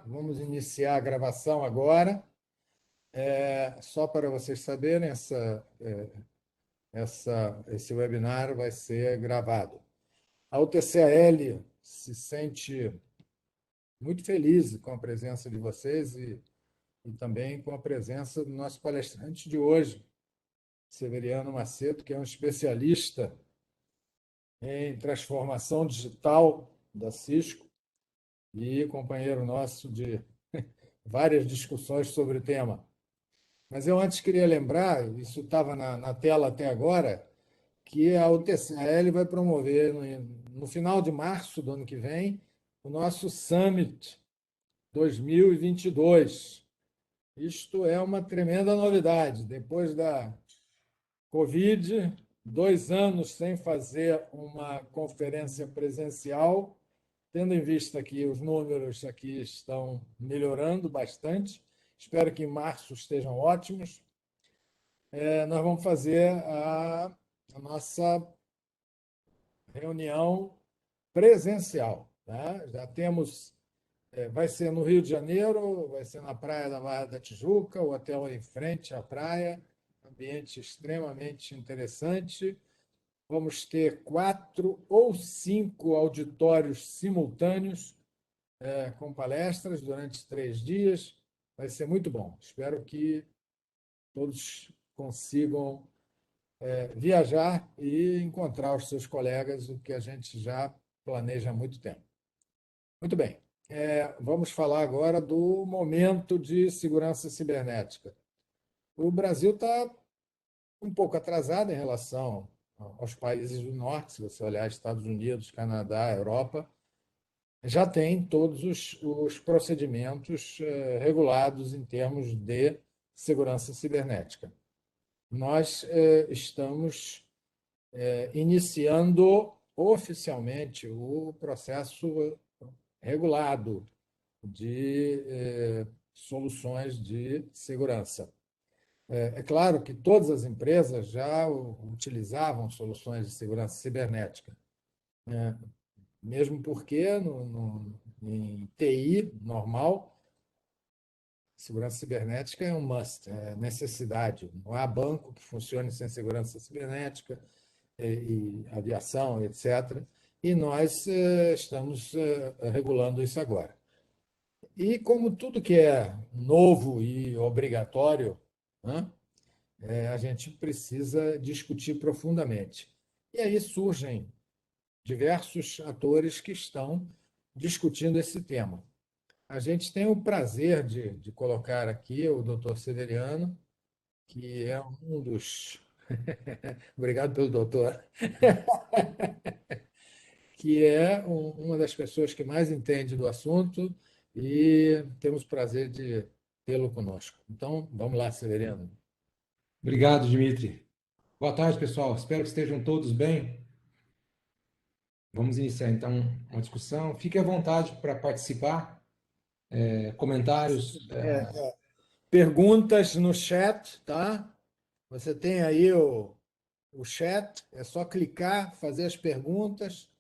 Vamos iniciar a gravação agora. Só para vocês saberem, esse webinar vai ser gravado. A UTCL se sente muito feliz com a presença de vocês e também com a presença do nosso palestrante de hoje, Severiano Macedo, que é um especialista em transformação digital da Cisco e companheiro nosso de várias discussões sobre o tema. Mas eu antes queria lembrar, isso estava na tela até agora, que a UTCL vai promover, no final de março do ano que vem, o nosso Summit 2022. Isto é uma tremenda novidade. Depois da Covid, 2 anos sem fazer uma conferência presencial, tendo em vista que os números aqui estão melhorando bastante, espero que em março estejam ótimos. Nós vamos fazer a nossa reunião presencial. Tá? Já temos, vai ser no Rio de Janeiro, vai ser na Praia da Barra da Tijuca, o hotel em frente à praia, ambiente extremamente interessante. Vamos ter 4 ou 5 auditórios simultâneos, com palestras durante 3 dias. Vai ser muito bom. Espero que todos consigam viajar e encontrar os seus colegas, o que a gente já planeja há muito tempo. Muito bem. Vamos falar agora do momento de segurança cibernética. O Brasil está um pouco atrasado em relação aos países do norte, se você olhar Estados Unidos, Canadá, Europa, já tem todos os procedimentos regulados em termos de segurança cibernética. Nós estamos iniciando oficialmente o processo regulado de soluções de segurança. É claro que todas as empresas já utilizavam soluções de segurança cibernética, né? Mesmo porque em TI normal, segurança cibernética é um must, é necessidade. Não há banco que funcione sem segurança cibernética, e aviação, etc. E nós estamos regulando isso agora. E como tudo que é novo e obrigatório, né, a gente precisa discutir profundamente. E aí surgem diversos atores que estão discutindo esse tema. A gente tem o prazer de colocar aqui o doutor Severiano, que é um dos. Obrigado pelo doutor. Que é uma das pessoas que mais entende do assunto e temos o prazer de tê-lo conosco. Então, vamos lá, Severiano. Obrigado, Dimitri. Boa tarde, pessoal. Espero que estejam todos bem. Vamos iniciar então uma discussão. Fique à vontade para participar, comentários. Perguntas no chat, tá? Você tem aí o chat, é só clicar, fazer as perguntas,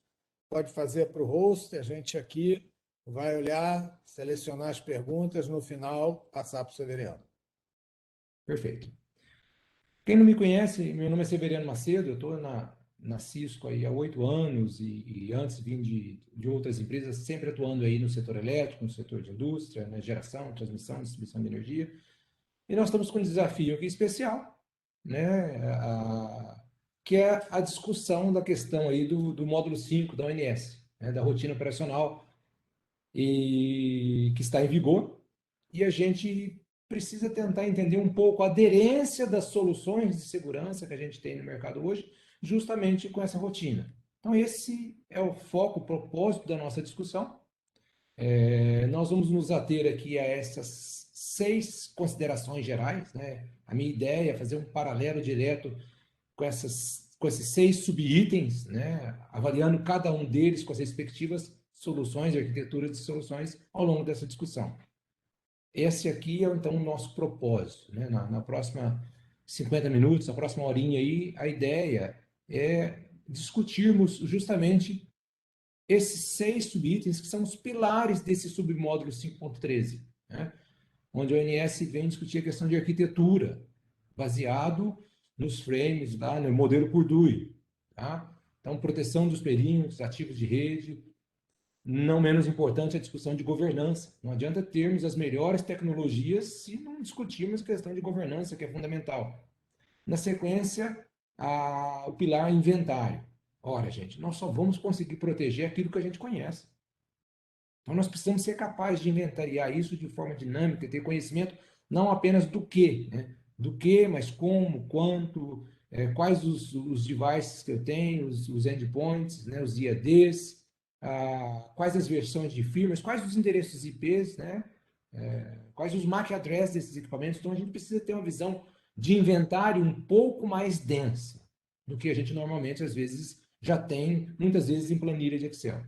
pode fazer para o host, a gente aqui vai olhar, selecionar as perguntas, no final passar para o Severiano. Perfeito. Quem não me conhece, meu nome é Severiano Macedo, eu estou na Cisco aí há 8 anos e antes vim de outras empresas, sempre atuando aí no setor elétrico, no setor de indústria, né, geração, transmissão, distribuição de energia. E nós estamos com um desafio aqui especial, né, que é a discussão da questão aí do módulo 5 da ONS, né, da rotina operacional, e que está em vigor, e a gente precisa tentar entender um pouco a aderência das soluções de segurança que a gente tem no mercado hoje, justamente com essa rotina. Então, esse é o foco, o propósito da nossa discussão. Nós vamos nos ater aqui a essas 6 considerações gerais, né? A minha ideia é fazer um paralelo direto com esses 6 subitens, né? Avaliando cada um deles com as respectivas soluções e arquiteturas de soluções ao longo dessa discussão. Esse aqui é, então, o nosso propósito, né? Na próxima 50 minutos, na próxima horinha aí, a ideia é discutirmos justamente esses 6 subitens que são os pilares desse submódulo 5.13, né? Onde a ONS vem discutir a questão de arquitetura, baseado nos frames, lá, no modelo Purdue. Tá? Então, proteção dos perímetros, ativos de rede. Não menos importante a discussão de governança. Não adianta termos as melhores tecnologias se não discutirmos a questão de governança, que é fundamental. Na sequência, o pilar inventário. Ora, gente, nós só vamos conseguir proteger aquilo que a gente conhece. Então, nós precisamos ser capazes de inventariar isso de forma dinâmica, ter conhecimento não apenas do que, né? Do que, mas como, quanto, quais os devices que eu tenho, os endpoints, né? Os IADs, quais as versões de firmware, quais os endereços IPs, né? Quais os MAC addresses desses equipamentos. Então, a gente precisa ter uma visão de inventário um pouco mais densa do que a gente normalmente, às vezes, já tem, muitas vezes, em planilha de Excel.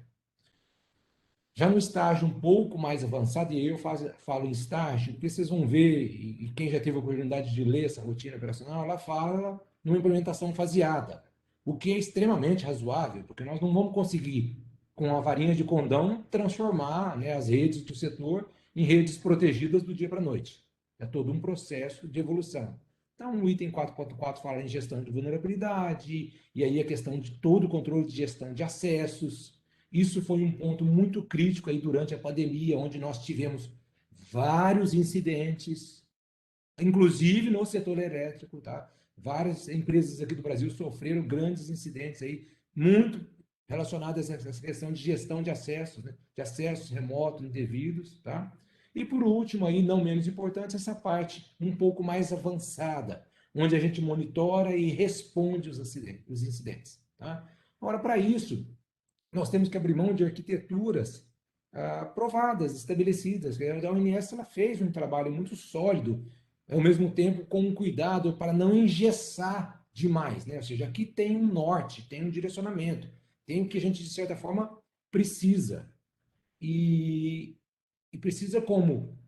Já no estágio um pouco mais avançado, e aí eu falo em estágio, porque vocês vão ver, e quem já teve a oportunidade de ler essa rotina operacional, ela fala numa implementação faseada, o que é extremamente razoável, porque nós não vamos conseguir, com a varinha de condão, transformar, né, as redes do setor em redes protegidas do dia para a noite. É todo um processo de evolução. Então, o item 4.4 fala em gestão de vulnerabilidade, e aí a questão de todo o controle de gestão de acessos. Isso foi um ponto muito crítico aí durante a pandemia, onde nós tivemos vários incidentes, inclusive no setor elétrico, tá? Várias empresas aqui do Brasil sofreram grandes incidentes aí, muito relacionados a essa questão de gestão de acessos, né? De acessos remotos, indevidos, tá? E por último, aí, não menos importante, essa parte um pouco mais avançada, onde a gente monitora e responde os incidentes, tá? Ora, para isso, nós temos que abrir mão de arquiteturas provadas, estabelecidas. A ONS ela fez um trabalho muito sólido, ao mesmo tempo com um cuidado para não engessar demais, né? Ou seja, aqui tem um norte, tem um direcionamento, tem o que a gente, de certa forma, precisa. E, e precisa como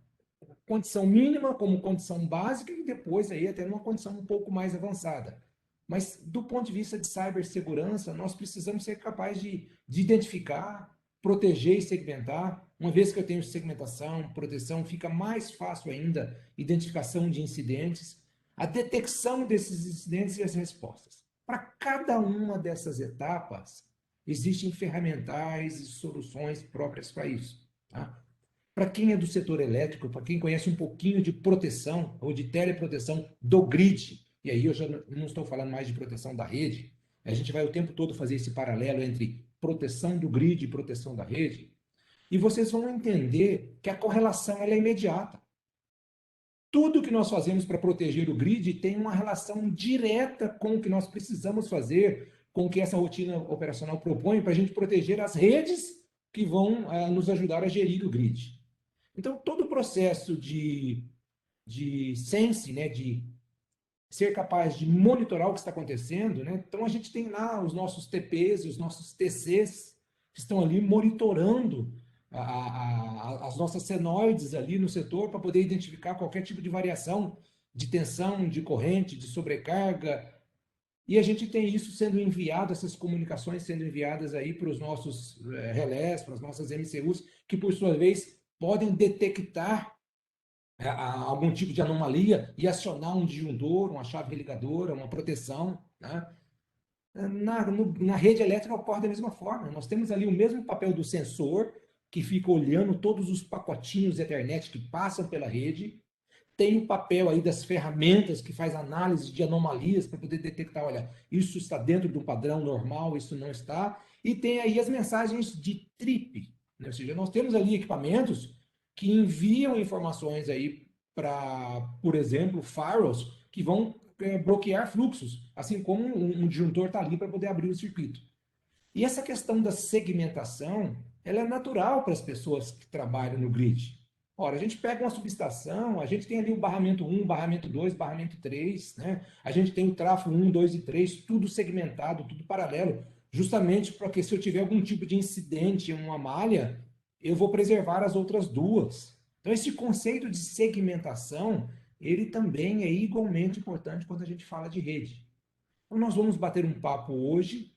condição mínima, como condição básica e depois aí até numa condição um pouco mais avançada. Mas do ponto de vista de cibersegurança, nós precisamos ser capazes de identificar, proteger e segmentar. Uma vez que eu tenho segmentação, proteção, fica mais fácil ainda identificação de incidentes, a detecção desses incidentes e as respostas. Para cada uma dessas etapas, existem ferramentais e soluções próprias para isso. Tá? Para quem é do setor elétrico, para quem conhece um pouquinho de proteção ou de teleproteção do grid, e aí eu já não estou falando mais de proteção da rede, a gente vai o tempo todo fazer esse paralelo entre proteção do grid e proteção da rede, e vocês vão entender que a correlação ela é imediata. Tudo que nós fazemos para proteger o grid tem uma relação direta com o que nós precisamos fazer, com o que essa rotina operacional propõe para a gente proteger as redes que vão nos ajudar a gerir o grid. Então, todo o processo de sense, né, de ser capaz de monitorar o que está acontecendo, né? Então, a gente tem lá os nossos TPs e os nossos TCs que estão ali monitorando as nossas senoides ali no setor para poder identificar qualquer tipo de variação de tensão, de corrente, de sobrecarga. E a gente tem isso sendo enviado, essas comunicações sendo enviadas aí para os nossos relés, para as nossas MCUs, que por sua vez podem detectar algum tipo de anomalia e acionar um disjuntor, uma chave religadora, uma proteção, né? Na rede elétrica ocorre da mesma forma. Nós temos ali o mesmo papel do sensor, que fica olhando todos os pacotinhos Ethernet que passam pela rede, tem o papel aí das ferramentas que faz análise de anomalias para poder detectar, olha, isso está dentro do padrão normal, isso não está, e tem aí as mensagens de trip, né? Ou seja, nós temos ali equipamentos que enviam informações aí para, por exemplo, firewalls que vão bloquear fluxos, assim como um disjuntor está ali para poder abrir o circuito. E essa questão da segmentação, ela é natural para as pessoas que trabalham no grid. Ora, a gente pega uma subestação, a gente tem ali o barramento 1, barramento 2, barramento 3, né? A gente tem o tráfego 1, 2 e 3, tudo segmentado, tudo paralelo, justamente porque se eu tiver algum tipo de incidente em uma malha, eu vou preservar as outras duas. Então, esse conceito de segmentação, ele também é igualmente importante quando a gente fala de rede. Então, nós vamos bater um papo hoje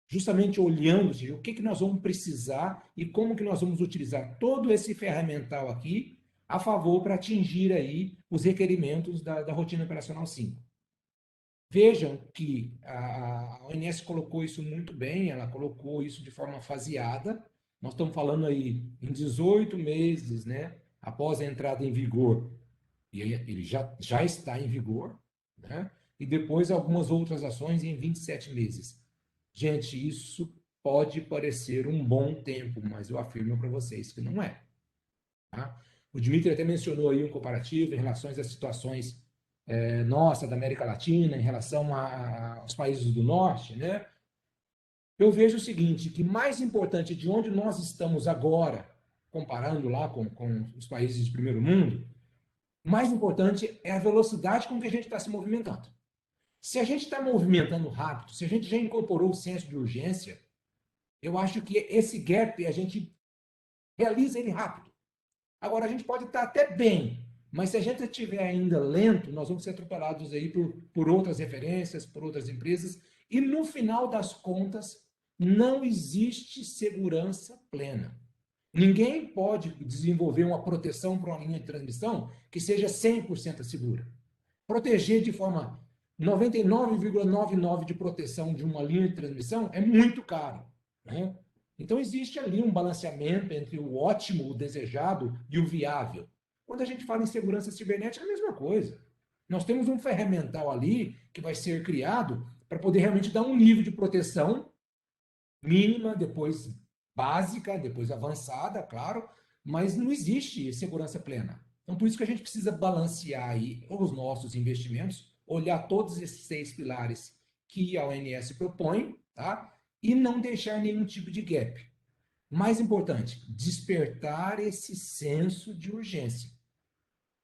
justamente olhando assim, o que, que nós vamos precisar e como que nós vamos utilizar todo esse ferramental aqui a favor para atingir aí os requerimentos da rotina operacional 5. Vejam que a ONS colocou isso muito bem, ela colocou isso de forma faseada. Nós estamos falando aí em 18 meses, né, após a entrada em vigor, e ele já está em vigor, né, e depois algumas outras ações em 27 meses. Gente, isso pode parecer um bom tempo, mas eu afirmo para vocês que não é. Tá? O Dmitry até mencionou aí um comparativo em relação às situações nossa, da América Latina, em relação aos países do norte, né? Eu vejo o seguinte, que mais importante de onde nós estamos agora, comparando lá com os países de primeiro mundo, mais importante é a velocidade com que a gente está se movimentando. Se a gente está movimentando rápido, se a gente já incorporou o senso de urgência, eu acho que esse gap a gente realiza ele rápido. Agora, a gente pode estar até bem, mas se a gente estiver ainda lento, nós vamos ser atropelados aí por outras referências, por outras empresas, e no final das contas, não existe segurança plena. Ninguém pode desenvolver uma proteção para uma linha de transmissão que seja 100% segura. Proteger de forma 99,99 de proteção de uma linha de transmissão é muito caro, né? Então, existe ali um balanceamento entre o ótimo, o desejado e o viável. Quando a gente fala em segurança cibernética, é a mesma coisa. Nós temos um ferramental ali que vai ser criado para poder realmente dar um nível de proteção mínima, depois básica, depois avançada, claro, mas não existe segurança plena. Então, por isso que a gente precisa balancear aí os nossos investimentos, olhar todos esses 6 pilares que a ONS propõe, tá? E não deixar nenhum tipo de gap. Mais importante, despertar esse senso de urgência.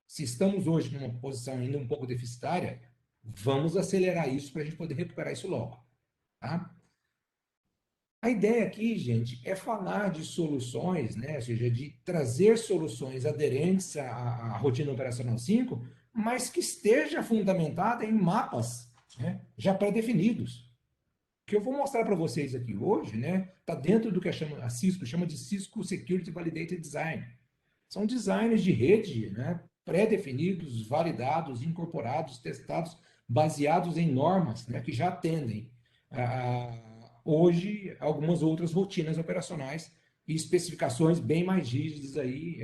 Se estamos hoje numa posição ainda um pouco deficitária, vamos acelerar isso para a gente poder recuperar isso logo. Tá? A ideia aqui, gente, é falar de soluções, né? Ou seja, de trazer soluções aderentes à rotina operacional 5, mas que esteja fundamentada em mapas, né? Já pré-definidos. O que eu vou mostrar para vocês aqui hoje, né, está dentro do que a Cisco chama de Cisco Security Validated Design. São designs de rede, né, pré-definidos, validados, incorporados, testados, baseados em normas, né, que já atendem hoje algumas outras rotinas operacionais e especificações bem mais rígidas aí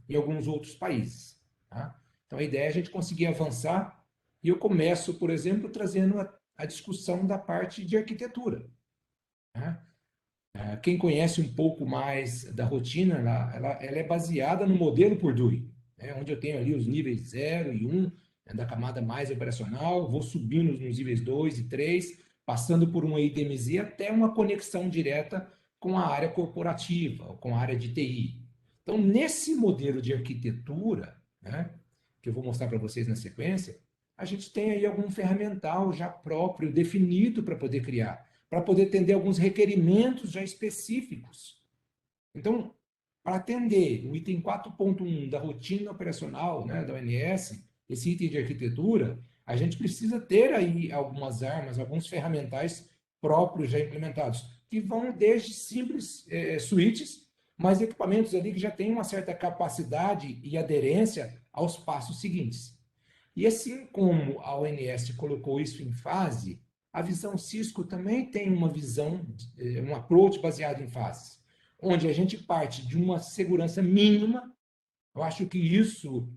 em alguns outros países. Tá? Então a ideia é a gente conseguir avançar e eu começo, por exemplo, trazendo a discussão da parte de arquitetura. Né? Quem conhece um pouco mais da rotina, ela é baseada no modelo Purdue, né? Onde eu tenho ali os níveis 0 e 1, né, da camada mais operacional, vou subindo nos níveis 2 e 3, passando por uma IDMZ até uma conexão direta com a área corporativa, com a área de TI. Então, nesse modelo de arquitetura, né, que eu vou mostrar para vocês na sequência, a gente tem aí algum ferramental já próprio, definido para poder criar, para poder atender alguns requerimentos já específicos. Então, para atender o item 4.1 da rotina operacional, né, da ONS, esse item de arquitetura, a gente precisa ter aí algumas armas, alguns ferramentais próprios já implementados, que vão desde simples switches, mas equipamentos ali que já têm uma certa capacidade e aderência aos passos seguintes. E assim como a ONS colocou isso em fase, a visão Cisco também tem uma visão, um approach baseado em fases, onde a gente parte de uma segurança mínima. Eu acho que isso,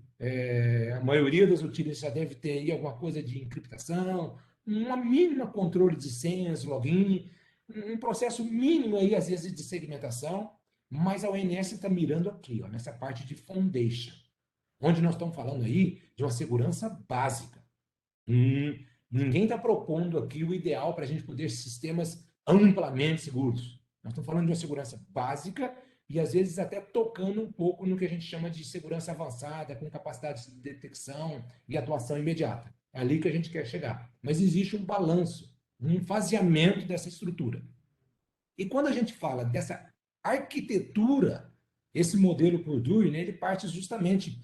a maioria das utilidades já deve ter aí alguma coisa de encriptação, uma mínima controle de senhas, login, um processo mínimo aí, às vezes, de segmentação, mas a ONS está mirando aqui, ó, nessa parte de foundation, onde nós estamos falando aí de uma segurança básica. Ninguém está propondo aqui o ideal para a gente poder sistemas amplamente seguros. Nós estamos falando de uma segurança básica e, às vezes, até tocando um pouco no que a gente chama de segurança avançada, com capacidade de detecção e atuação imediata. É ali que a gente quer chegar. Mas existe um balanço, um faseamento dessa estrutura. E quando a gente fala dessa arquitetura, esse modelo Purdue, né, ele parte justamente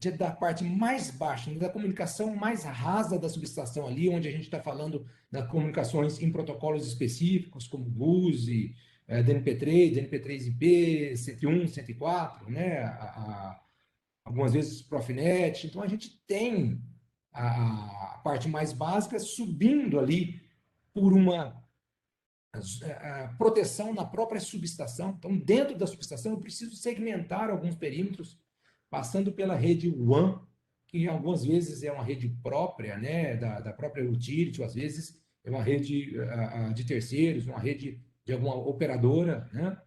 da parte mais baixa, da comunicação mais rasa da subestação ali, onde a gente está falando das comunicações em protocolos específicos, como GUSE, DNP3, DNP3IP, 101, 104, né? Algumas vezes Profinet. Então, a gente tem a parte mais básica subindo ali por uma proteção na própria subestação. Então, dentro da subestação, eu preciso segmentar alguns perímetros, passando pela rede WAN, que algumas vezes é uma rede própria, né, da própria utility, ou às vezes é uma rede de terceiros, uma rede de alguma operadora, né?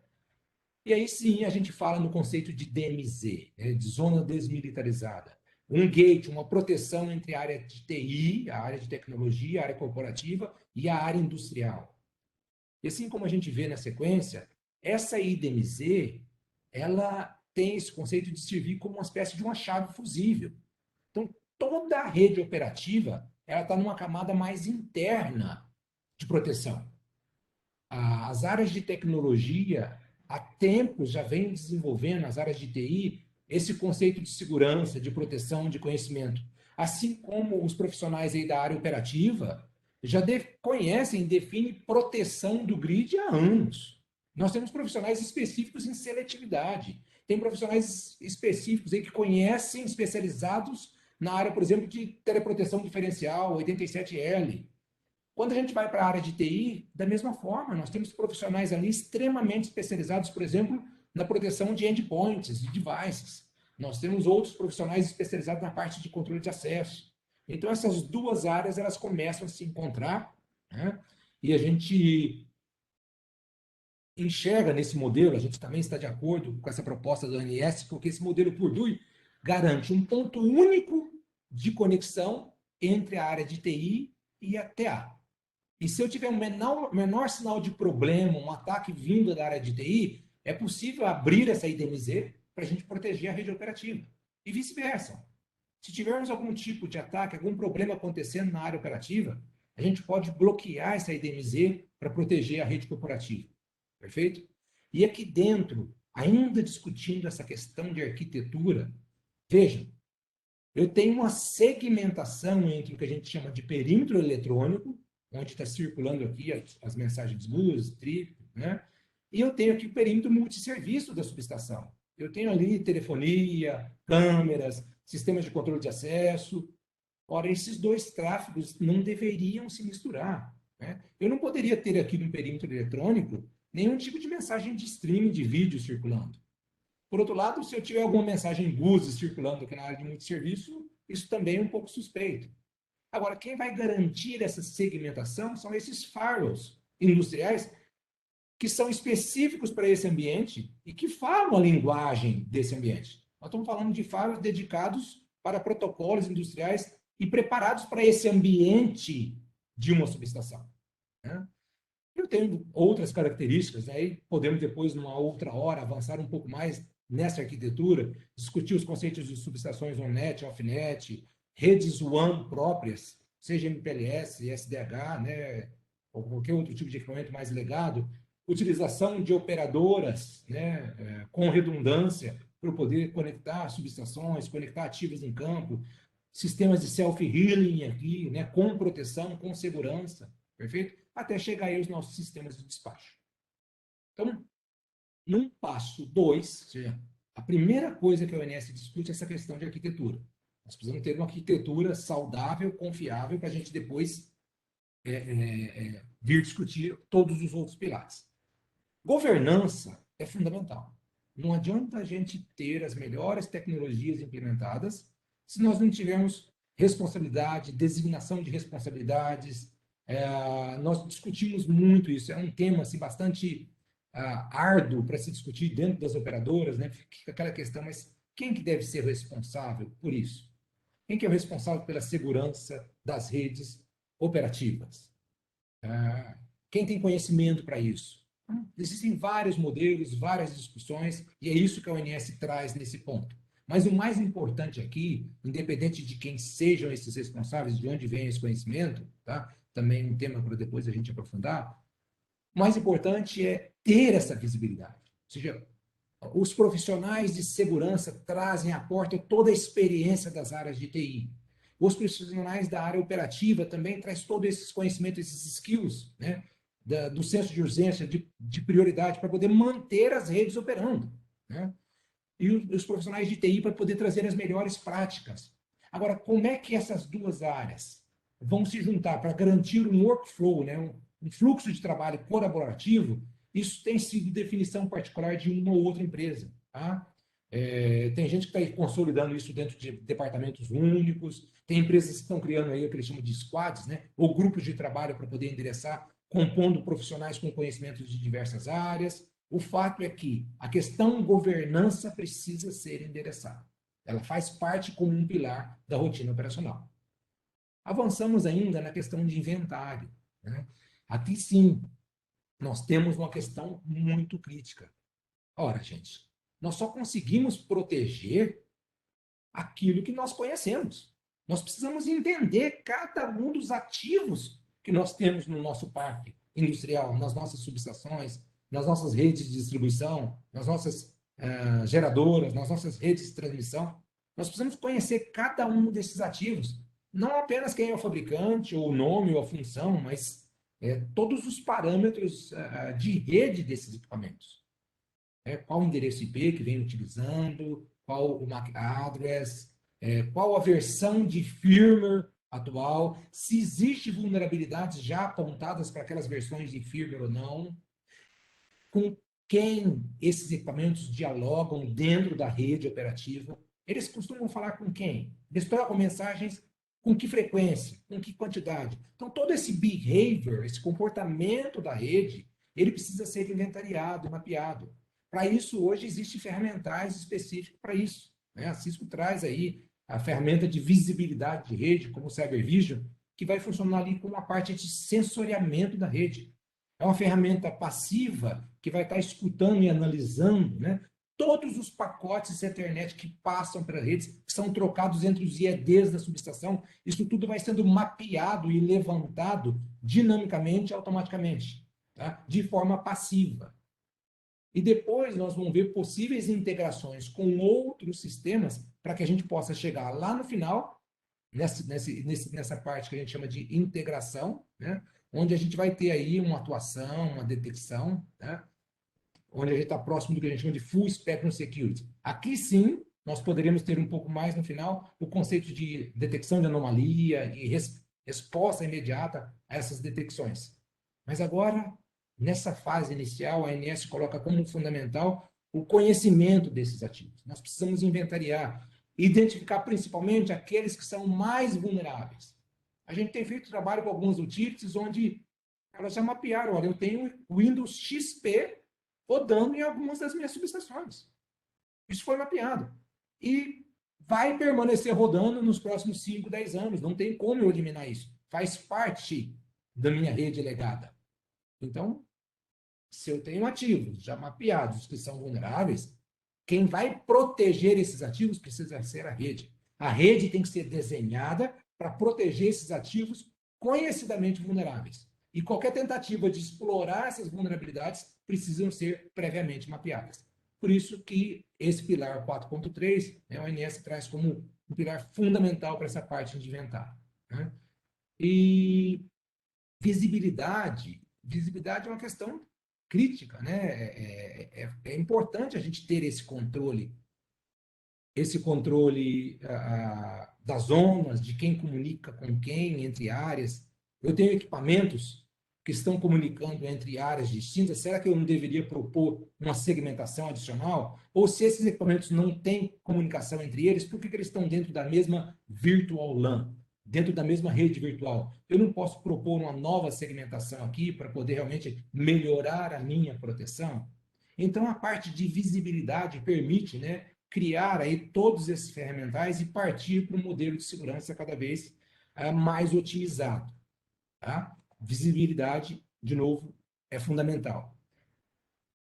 E aí sim a gente fala no conceito de DMZ, né, de zona desmilitarizada. Um gate, uma proteção entre a área de TI, a área de tecnologia, a área corporativa e a área industrial. E assim como a gente vê na sequência, essa IDMZ, ela tem esse conceito de servir como uma espécie de uma chave fusível. Então, toda a rede operativa, ela está numa camada mais interna de proteção. As áreas de tecnologia, há tempos já vêm desenvolvendo, as áreas de TI, esse conceito de segurança, de proteção, de conhecimento. Assim como os profissionais aí da área operativa já conhecem e definem proteção do grid há anos. Nós temos profissionais específicos em seletividade. Tem profissionais específicos aí que conhecem, especializados na área, por exemplo, de teleproteção diferencial, 87L. Quando a gente vai para a área de TI, da mesma forma, nós temos profissionais ali extremamente especializados, por exemplo, na proteção de endpoints, de devices. Nós temos outros profissionais especializados na parte de controle de acesso. Então, essas duas áreas, elas começam a se encontrar, né? E a gente enxerga nesse modelo, a gente também está de acordo com essa proposta do ANS, porque esse modelo Purdue garante um ponto único de conexão entre a área de TI e a TA. E se eu tiver um menor sinal de problema, um ataque vindo da área de TI, é possível abrir essa IDMZ para a gente proteger a rede operativa. E vice-versa. Se tivermos algum tipo de ataque, algum problema acontecendo na área operativa, a gente pode bloquear essa IDMZ para proteger a rede corporativa. Perfeito? E aqui dentro, ainda discutindo essa questão de arquitetura, vejam, eu tenho uma segmentação entre o que a gente chama de perímetro eletrônico, onde está circulando aqui as mensagens GUS, TRIP, né? E eu tenho aqui o perímetro multisserviço da subestação. Eu tenho ali telefonia, câmeras, sistemas de controle de acesso. Ora, esses dois tráfegos não deveriam se misturar, né? Eu não poderia ter aqui no perímetro eletrônico nenhum tipo de mensagem de streaming de vídeo circulando. Por outro lado, se eu tiver alguma mensagem GUS circulando aqui na área de multisserviço, isso também é um pouco suspeito. Agora, quem vai garantir essa segmentação são esses firewalls industriais que são específicos para esse ambiente e que falam a linguagem desse ambiente. Nós estamos falando de firewalls dedicados para protocolos industriais e preparados para esse ambiente de uma subestação, né? Eu tenho outras características, né? E podemos depois, numa outra hora, avançar um pouco mais nessa arquitetura, discutir os conceitos de subestações on-net, off-net, redes WAN próprias, seja MPLS, SDH, né? Ou qualquer outro tipo de equipamento mais legado, utilização de operadoras, né? Com redundância, para poder conectar subestações, conectar ativos em campo, sistemas de self-healing aqui, né? Com proteção, com segurança, perfeito? Até chegar aí aos nossos sistemas de despacho. Então, num passo 2, a primeira coisa que a ONS discute é essa questão de arquitetura. Nós precisamos ter uma arquitetura saudável, confiável, para a gente depois vir discutir todos os outros pilares. Governança é fundamental. Não adianta a gente ter as melhores tecnologias implementadas se nós não tivermos responsabilidade, designação de responsabilidades. Nós discutimos muito isso, é um tema assim, bastante árduo para se discutir dentro das operadoras, né? Fica aquela questão, mas quem que deve ser responsável por isso? Quem que é o responsável pela segurança das redes operativas? Quem tem conhecimento para isso? Existem vários modelos, várias discussões, e é isso que a ONS traz nesse ponto. Mas o mais importante aqui, independente de quem sejam esses responsáveis, de onde vem esse conhecimento, tá? Também um tema para depois a gente aprofundar, o mais importante é ter essa visibilidade. Ou seja, Os profissionais de segurança trazem à porta toda a experiência das áreas de TI. Os profissionais da área operativa também trazem todos esses conhecimentos, esses skills, né? Do senso de urgência, de prioridade, para poder manter as redes operando, né? E os profissionais de TI para poder trazer as melhores práticas. Agora, como é que essas duas áreas vão se juntar para garantir um workflow, né? Um fluxo de trabalho colaborativo? Isso tem sido definição particular de uma ou outra empresa. Tá? Tem gente que está consolidando isso dentro de departamentos únicos, tem empresas que estão criando aí o que eles chamam de squads, né? Ou grupos de trabalho para poder endereçar, compondo profissionais com conhecimentos de diversas áreas. O fato é que a questão governança precisa ser endereçada. Ela faz parte como um pilar da rotina operacional. Avançamos ainda na questão de inventário, né? Aqui sim, nós temos uma questão muito crítica. Ora, gente, nós só conseguimos proteger aquilo que nós conhecemos. Nós precisamos entender cada um dos ativos que nós temos no nosso parque industrial, nas nossas subestações, nas nossas redes de distribuição, nas nossas geradoras, nas nossas redes de transmissão. Nós precisamos conhecer cada um desses ativos, não apenas quem é o fabricante, ou o nome, ou a função, mas todos os parâmetros de rede desses equipamentos. Qual o endereço IP que vem utilizando, qual o MAC address, qual a versão de firmware atual, se existe vulnerabilidades já apontadas para aquelas versões de firmware ou não, com quem esses equipamentos dialogam dentro da rede operativa. Eles costumam falar com quem? Eles trocam mensagens com que frequência, com que quantidade. Então, todo esse behavior, esse comportamento da rede, ele precisa ser inventariado, mapeado. Para isso, hoje, existem ferramentais específicas para isso, né? A Cisco traz aí a ferramenta de visibilidade de rede, como o CyberVision, que vai funcionar ali com uma parte de sensoriamento da rede. É uma ferramenta passiva que vai estar escutando e analisando, né, todos os pacotes Ethernet que passam para redes, que são trocados entre os IEDs da subestação. Isso tudo vai sendo mapeado e levantado dinamicamente, automaticamente, tá? De forma passiva. E depois nós vamos ver possíveis integrações com outros sistemas para que a gente possa chegar lá no final, nessa parte que a gente chama de integração, né? Onde a gente vai ter aí uma atuação, uma detecção, né? Onde a gente está próximo do que a gente chama de Full Spectrum Security. Aqui sim, nós poderíamos ter um pouco mais no final o conceito de detecção de anomalia e resposta imediata a essas detecções. Mas agora, nessa fase inicial, a ANS coloca como fundamental o conhecimento desses ativos. Nós precisamos inventariar, identificar principalmente aqueles que são mais vulneráveis. A gente tem feito trabalho com alguns utilities onde elas já mapearam, olha, eu tenho Windows XP rodando em algumas das minhas subestações. Isso foi mapeado. E vai permanecer rodando nos próximos 5, 10 anos. Não tem como eu eliminar isso. Faz parte da minha rede legada. Então, se eu tenho ativos já mapeados que são vulneráveis, quem vai proteger esses ativos precisa ser a rede. A rede tem que ser desenhada para proteger esses ativos conhecidamente vulneráveis. E qualquer tentativa de explorar essas vulnerabilidades precisam ser previamente mapeadas. Por isso que esse pilar 4.3, né, o ANS traz como um pilar fundamental para essa parte de inventário. Né? E visibilidade é uma questão crítica, né? É importante a gente ter esse controle das zonas, de quem comunica com quem, entre áreas. Eu tenho equipamentos que estão comunicando entre áreas distintas, será que eu não deveria propor uma segmentação adicional? Ou se esses equipamentos não têm comunicação entre eles, por que eles estão dentro da mesma virtual LAN, dentro da mesma rede virtual? Eu não posso propor uma nova segmentação aqui para poder realmente melhorar a minha proteção? Então, a parte de visibilidade permite, né, criar aí todos esses ferramentais e partir para um modelo de segurança cada vez mais otimizado. Tá? Visibilidade, de novo, é fundamental.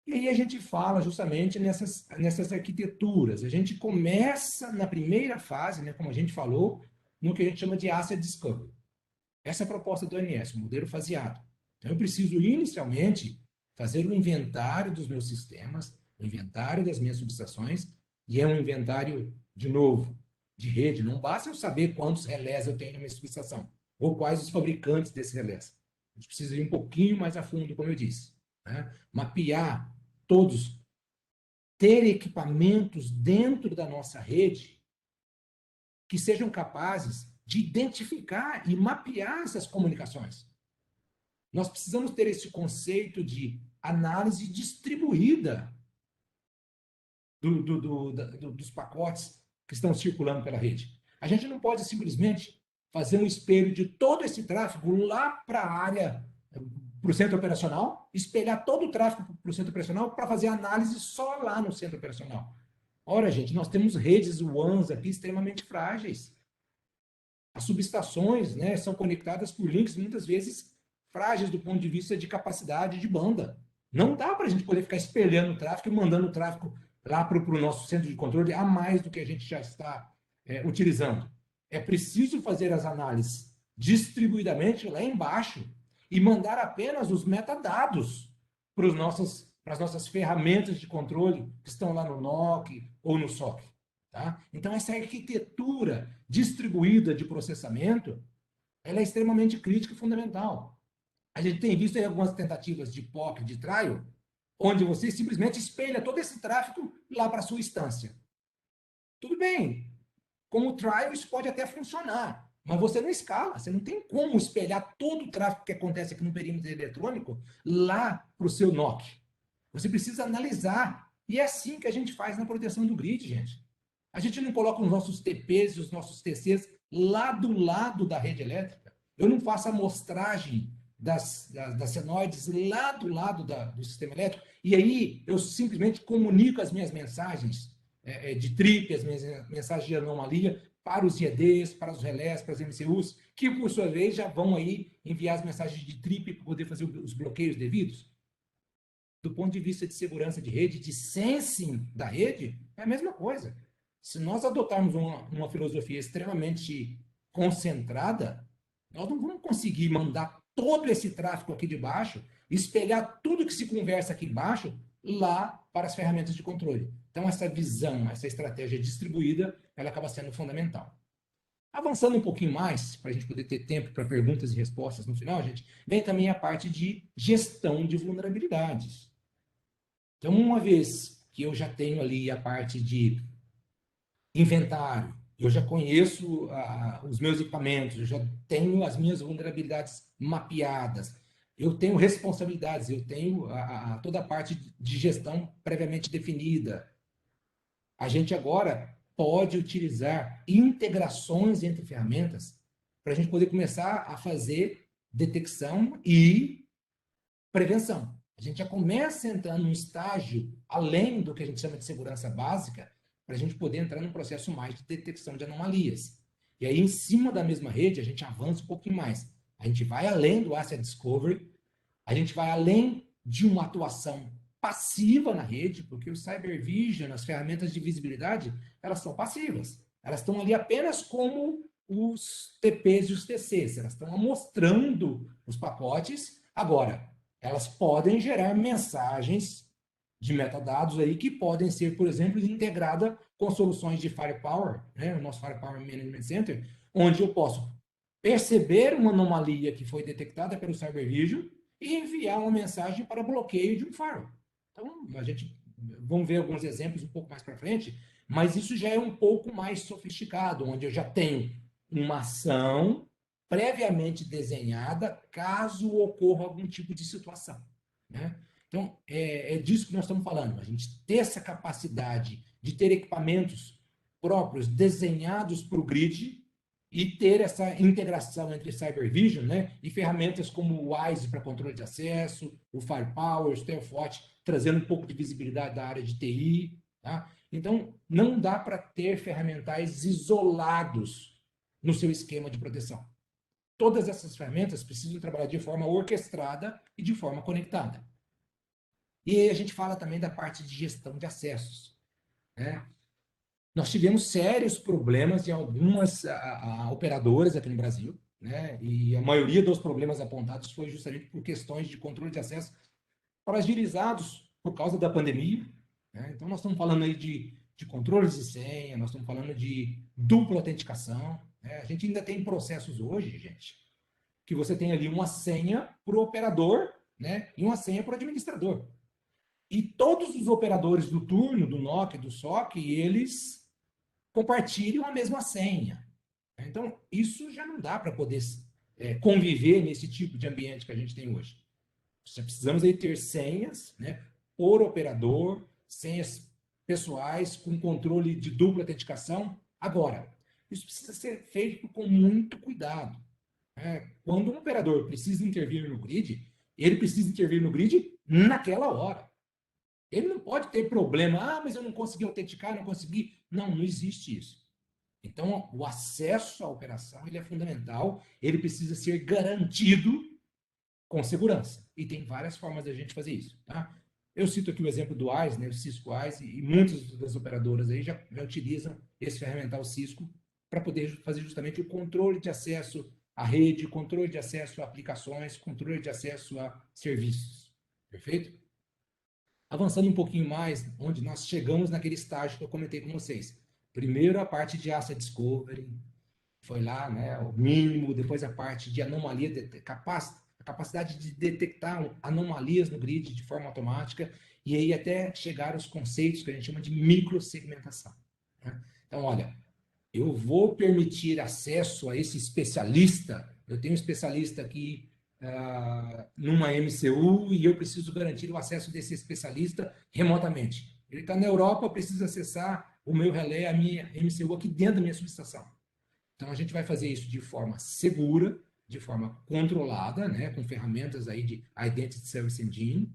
E aí a gente fala justamente nessas arquiteturas. A gente começa na primeira fase, né, como a gente falou, no que a gente chama de Asset Discovery. Essa é a proposta do ANS, o modelo faseado. Então, eu preciso inicialmente fazer um inventário dos meus sistemas, o inventário das minhas subestações, e é um inventário, de novo, de rede. Não basta eu saber quantos relés eu tenho na minha subestação, ou quais os fabricantes desses relés. A gente precisa ir um pouquinho mais a fundo, como eu disse, né? Mapear todos, ter equipamentos dentro da nossa rede que sejam capazes de identificar e mapear essas comunicações. Nós precisamos ter esse conceito de análise distribuída dos pacotes que estão circulando pela rede. A gente não pode simplesmente fazer um espelho de todo esse tráfego lá para a área, para o centro operacional, espelhar todo o tráfego para o centro operacional para fazer análise só lá no centro operacional. Ora, gente, nós temos redes WANs aqui extremamente frágeis. As subestações, né, são conectadas por links muitas vezes frágeis do ponto de vista de capacidade de banda. Não dá para a gente poder ficar espelhando o tráfego e mandando o tráfego lá para o nosso centro de controle a mais do que a gente já está utilizando. É preciso fazer as análises distribuidamente lá embaixo e mandar apenas os metadados para as nossas ferramentas de controle que estão lá no NOC ou no SOC. Tá? Então, essa arquitetura distribuída de processamento, ela é extremamente crítica e fundamental. A gente tem visto aí algumas tentativas de POC, de trial, onde você simplesmente espelha todo esse tráfego lá para a sua instância. Tudo bem, como trial isso pode até funcionar, mas você não escala, você não tem como espelhar todo o tráfego que acontece aqui no perímetro eletrônico lá para o seu NOC. Você precisa analisar, e é assim que a gente faz na proteção do grid, gente. A gente não coloca os nossos TPs e os nossos TCs lá do lado da rede elétrica. Eu não faço a amostragem das senoides lá do lado do sistema elétrico, e aí eu simplesmente comunico as minhas mensagens de trip, as minhas mensagens de anomalia para os IEDs, para os relés, para as MCUs, que por sua vez já vão aí enviar as mensagens de trip para poder fazer os bloqueios devidos. Do ponto de vista de segurança de rede, de sensing da rede, é a mesma coisa. Se nós adotarmos uma filosofia extremamente concentrada, nós não vamos conseguir mandar todo esse tráfego aqui de baixo, espelhar tudo que se conversa aqui embaixo lá para as ferramentas de controle. Então, essa visão, essa estratégia distribuída, ela acaba sendo fundamental. Avançando um pouquinho mais, para a gente poder ter tempo para perguntas e respostas no final, gente, vem também a parte de gestão de vulnerabilidades. Então, uma vez que eu já tenho ali a parte de inventário, eu já conheço os meus equipamentos, eu já tenho as minhas vulnerabilidades mapeadas, eu tenho responsabilidades, eu tenho toda a parte de gestão previamente definida. A gente agora pode utilizar integrações entre ferramentas para a gente poder começar a fazer detecção e prevenção. A gente já começa a entrar num estágio além do que a gente chama de segurança básica, para a gente poder entrar num processo mais de detecção de anomalias. E aí, em cima da mesma rede, a gente avança um pouquinho mais. A gente vai além do Asset Discovery, a gente vai além de uma atuação passiva na rede, porque o Cyber Vision, as ferramentas de visibilidade, elas são passivas. Elas estão ali apenas como os TPs e os TCs, elas estão mostrando os pacotes. Agora, elas podem gerar mensagens de metadados aí que podem ser, por exemplo, integrada com soluções de Firepower, né, o nosso Firepower Management Center, onde eu posso perceber uma anomalia que foi detectada pelo Cyber Vision e enviar uma mensagem para bloqueio de um firewall. Então, a gente vamos ver alguns exemplos um pouco mais para frente, mas isso já é um pouco mais sofisticado, onde eu já tenho uma ação previamente desenhada caso ocorra algum tipo de situação, né? Então, é disso que nós estamos falando, a gente ter essa capacidade de ter equipamentos próprios desenhados para o grid e ter essa integração entre Cyber Vision, né, e ferramentas como o WISE para controle de acesso, o Firepower, o Stealthwatch, trazendo um pouco de visibilidade da área de TI. Tá? Então, não dá para ter ferramentais isolados no seu esquema de proteção. Todas essas ferramentas precisam trabalhar de forma orquestrada e de forma conectada. E aí a gente fala também da parte de gestão de acessos, né? Nós tivemos sérios problemas em algumas operadoras aqui no Brasil, né? E a maioria dos problemas apontados foi justamente por questões de controle de acesso fragilizados por causa da pandemia, né? Então, nós estamos falando aí de controles de senha, nós estamos falando de dupla autenticação, né? A gente ainda tem processos hoje, gente, que você tem ali uma senha para o operador, né? E uma senha para o administrador. E todos os operadores do turno, do NOC, do SOC, eles compartilham a mesma senha. Então, isso já não dá para poder conviver nesse tipo de ambiente que a gente tem hoje. Já precisamos aí ter senhas, né, por operador, senhas pessoais com controle de dupla autenticação. Agora, isso precisa ser feito com muito cuidado. Quando um operador precisa intervir no grid, ele precisa intervir no grid naquela hora. Ele não pode ter problema, mas eu não consegui autenticar, não consegui. Não, não existe isso. Então, o acesso à operação ele é fundamental, ele precisa ser garantido com segurança. E tem várias formas da gente fazer isso. Tá? Eu cito aqui o exemplo do AIS, né, o Cisco AIS, e muitas das operadoras aí já utilizam esse ferramental Cisco para poder fazer justamente o controle de acesso à rede, controle de acesso a aplicações, controle de acesso a serviços. Perfeito? Avançando um pouquinho mais, onde nós chegamos naquele estágio que eu comentei com vocês. Primeiro a parte de Asset Discovery, foi lá, né, o mínimo, depois a parte de anomalia, a capacidade de detectar anomalias no grid de forma automática, e aí até chegar aos conceitos que a gente chama de microsegmentação. Né? Então, olha, eu vou permitir acesso a esse especialista, eu tenho um especialista aqui numa MCU e eu preciso garantir o acesso desse especialista remotamente. Ele está na Europa, eu preciso acessar o meu relé, a minha MCU aqui dentro da minha subestação. Então, a gente vai fazer isso de forma segura, de forma controlada, né, com ferramentas aí de Identity Service Engine,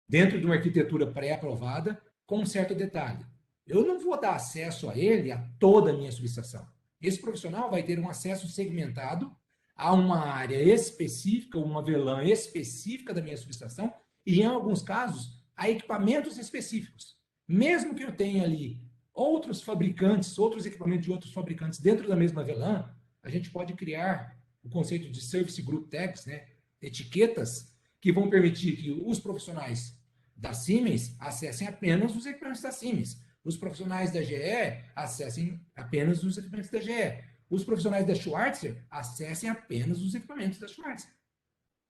dentro de uma arquitetura pré-aprovada, com um certo detalhe. Eu não vou dar acesso a ele a toda a minha subestação. Esse profissional vai ter um acesso segmentado a uma área específica, uma VLAN específica da minha subestação, e, em alguns casos, a equipamentos específicos. Mesmo que eu tenha ali outros fabricantes, outros equipamentos de outros fabricantes dentro da mesma VLAN, a gente pode criar o conceito de Service Group Tags, né? Etiquetas que vão permitir que os profissionais da Siemens acessem apenas os equipamentos da Siemens. Os profissionais da GE acessem apenas os equipamentos da GE. Os profissionais da Schwarzer acessem apenas os equipamentos da Schwarzer.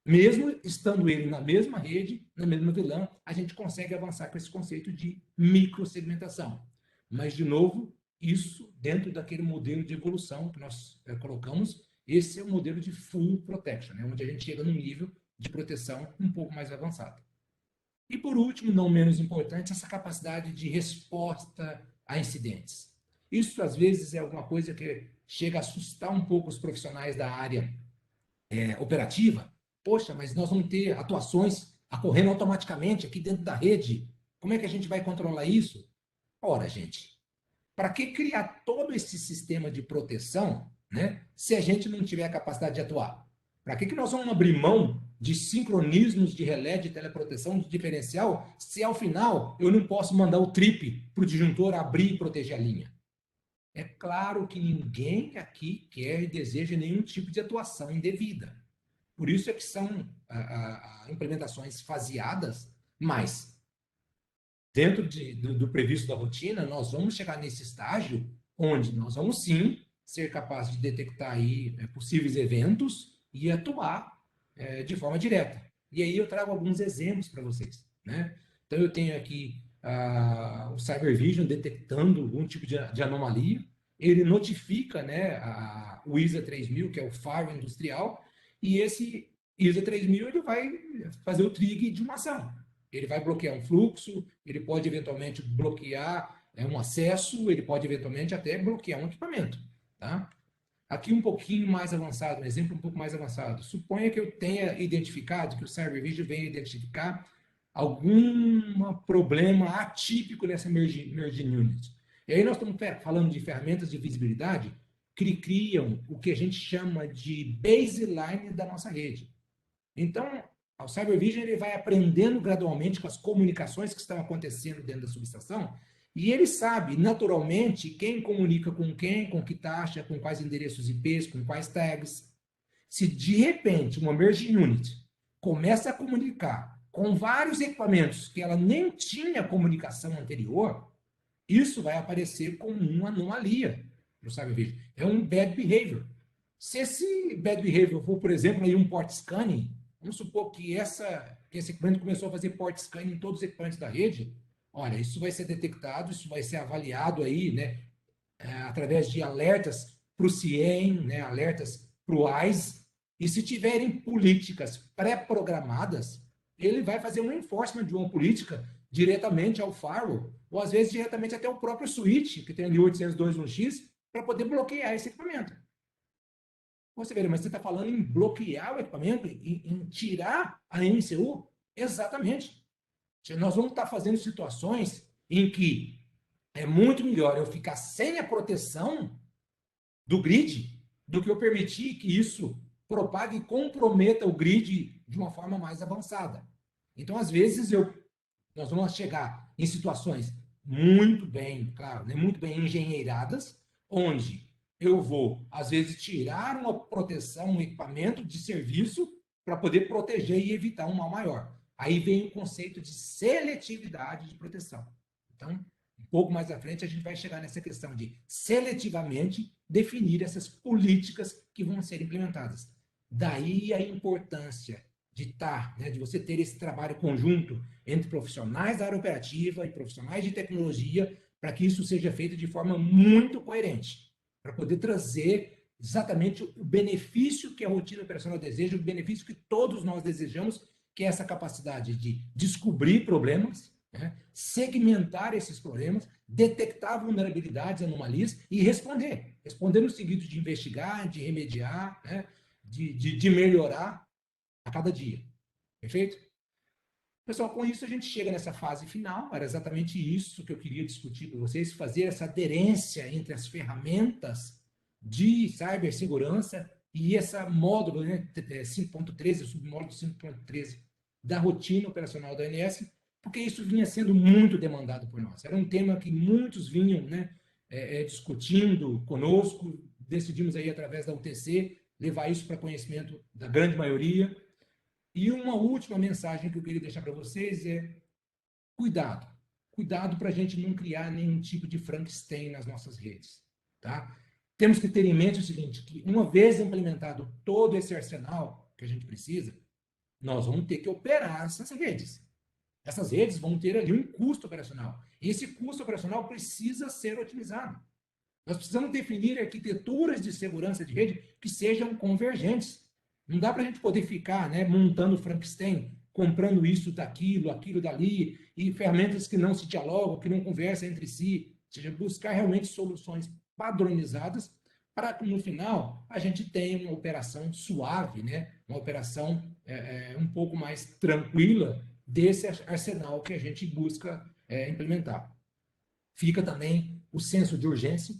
Mesmo estando ele na mesma rede, na mesma VLAN, a gente consegue avançar com esse conceito de microsegmentação. Mas, de novo, isso dentro daquele modelo de evolução que nós colocamos, esse é o modelo de full protection, né, onde a gente chega num nível de proteção um pouco mais avançado. E, por último, não menos importante, essa capacidade de resposta a incidentes. Isso, às vezes, é alguma coisa que chega a assustar um pouco os profissionais da área operativa. Poxa, mas nós vamos ter atuações ocorrendo automaticamente aqui dentro da rede. Como é que a gente vai controlar isso? Ora, gente, para que criar todo esse sistema de proteção, né, se a gente não tiver a capacidade de atuar? Para que nós vamos abrir mão de sincronismos de relé, de teleproteção, de diferencial, se ao final eu não posso mandar o trip para o disjuntor abrir e proteger a linha? É claro que ninguém aqui quer e deseja nenhum tipo de atuação indevida. Por isso é que são implementações faseadas, mas dentro do previsto da rotina, nós vamos chegar nesse estágio onde nós vamos sim ser capazes de detectar aí possíveis eventos e atuar de forma direta. E aí eu trago alguns exemplos para vocês, né? Então eu tenho aqui o Cyber Vision detectando algum tipo de anomalia, ele notifica, né, o ISA 3000, que é o firewall industrial, e esse ISA 3000 ele vai fazer o trigger de uma ação. Ele vai bloquear um fluxo, ele pode eventualmente bloquear um acesso, ele pode eventualmente até bloquear um equipamento. Tá? Aqui um pouquinho mais avançado, um exemplo um pouco mais avançado. Suponha que eu tenha identificado, que o Cyber Vision venha identificar algum problema atípico nessa merging unit. E aí nós estamos falando de ferramentas de visibilidade que criam o que a gente chama de baseline da nossa rede. Então, o Cyber Vision ele vai aprendendo gradualmente com as comunicações que estão acontecendo dentro da subestação e ele sabe, naturalmente, quem comunica com quem, com que taxa, com quais endereços IPs, com quais tags. Se de repente uma merging unit começa a comunicar com vários equipamentos que ela nem tinha comunicação anterior, isso vai aparecer como uma anomalia no cyber vision. É um bad behavior. Se esse bad behavior for, por exemplo, aí um port scanning, vamos supor que esse equipamento começou a fazer port scanning em todos os equipamentos da rede, olha, isso vai ser detectado, isso vai ser avaliado aí, né, através de alertas para o CIEM, né, alertas para o AIS, e se tiverem políticas pré-programadas, ele vai fazer um enforcement de uma política diretamente ao firewall, ou às vezes diretamente até o próprio switch, que tem ali 802.1x, para poder bloquear esse equipamento. Você vê, mas você está falando em bloquear o equipamento, em tirar a MCU? Exatamente. Nós vamos estar fazendo situações em que é muito melhor eu ficar sem a proteção do grid do que eu permitir que isso propague e comprometa o grid de uma forma mais avançada. Então, às vezes, nós vamos chegar em situações muito bem, claro, né, muito bem engenheiradas, onde eu vou, às vezes, tirar uma proteção, um equipamento de serviço para poder proteger e evitar um mal maior. Aí vem o conceito de seletividade de proteção. Então, um pouco mais à frente, a gente vai chegar nessa questão de seletivamente definir essas políticas que vão ser implementadas. Daí a importância de estar, né, de você ter esse trabalho conjunto entre profissionais da área operativa e profissionais de tecnologia, para que isso seja feito de forma muito coerente, para poder trazer exatamente o benefício que a rotina operacional deseja, o benefício que todos nós desejamos, que é essa capacidade de descobrir problemas, né, segmentar esses problemas, detectar vulnerabilidades, anomalias e responder. Responder no sentido de investigar, de remediar, né, de melhorar a cada dia. Perfeito? Pessoal, com isso a gente chega nessa fase final. Era exatamente isso que eu queria discutir com vocês, fazer essa aderência entre as ferramentas de cibersegurança e essa módulo, né, 5.13, o submódulo 5.13 da rotina operacional da ANS, porque isso vinha sendo muito demandado por nós. Era um tema que muitos vinham, né, discutindo conosco, decidimos aí através da UTC levar isso para conhecimento da grande maioria. E uma última mensagem que eu queria deixar para vocês é cuidado. Cuidado para a gente não criar nenhum tipo de Frankenstein nas nossas redes. Tá? Temos que ter em mente o seguinte, que uma vez implementado todo esse arsenal que a gente precisa, nós vamos ter que operar essas redes. Essas redes vão ter ali um custo operacional. E esse custo operacional precisa ser otimizado. Nós precisamos definir arquiteturas de segurança de rede que sejam convergentes. Não dá para a gente poder ficar, né, montando Frankenstein, comprando isso daquilo, aquilo dali, e ferramentas que não se dialogam, que não conversam entre si. Ou seja, buscar realmente soluções padronizadas para que, no final, a gente tenha uma operação suave, né, uma operação um pouco mais tranquila desse arsenal que a gente busca implementar. Fica também o senso de urgência.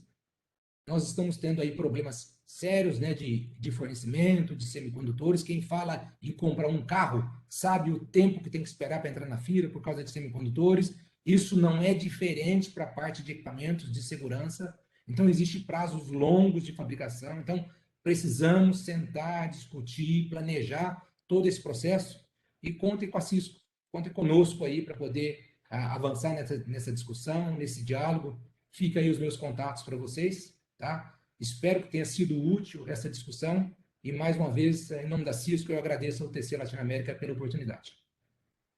Nós estamos tendo aí problemas sérios, né, de fornecimento de semicondutores. Quem fala em comprar um carro sabe o tempo que tem que esperar para entrar na fila por causa de semicondutores. Isso não é diferente para a parte de equipamentos de segurança. Então, existem prazos longos de fabricação. Então, precisamos sentar, discutir, planejar todo esse processo e contem com a Cisco, contem conosco aí para poder avançar nessa discussão, nesse diálogo. Fica aí os meus contatos para vocês. Tá? Espero que tenha sido útil essa discussão e, mais uma vez, em nome da Cisco, eu agradeço ao TC Latinoamérica pela oportunidade.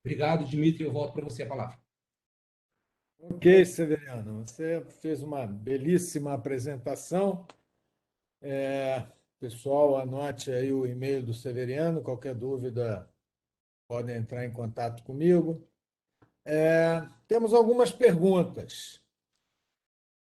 Obrigado, Dimitri, eu volto para você a palavra. Ok, Severiano, você fez uma belíssima apresentação. Pessoal, anote aí o e-mail do Severiano, qualquer dúvida podem entrar em contato comigo. Temos algumas perguntas.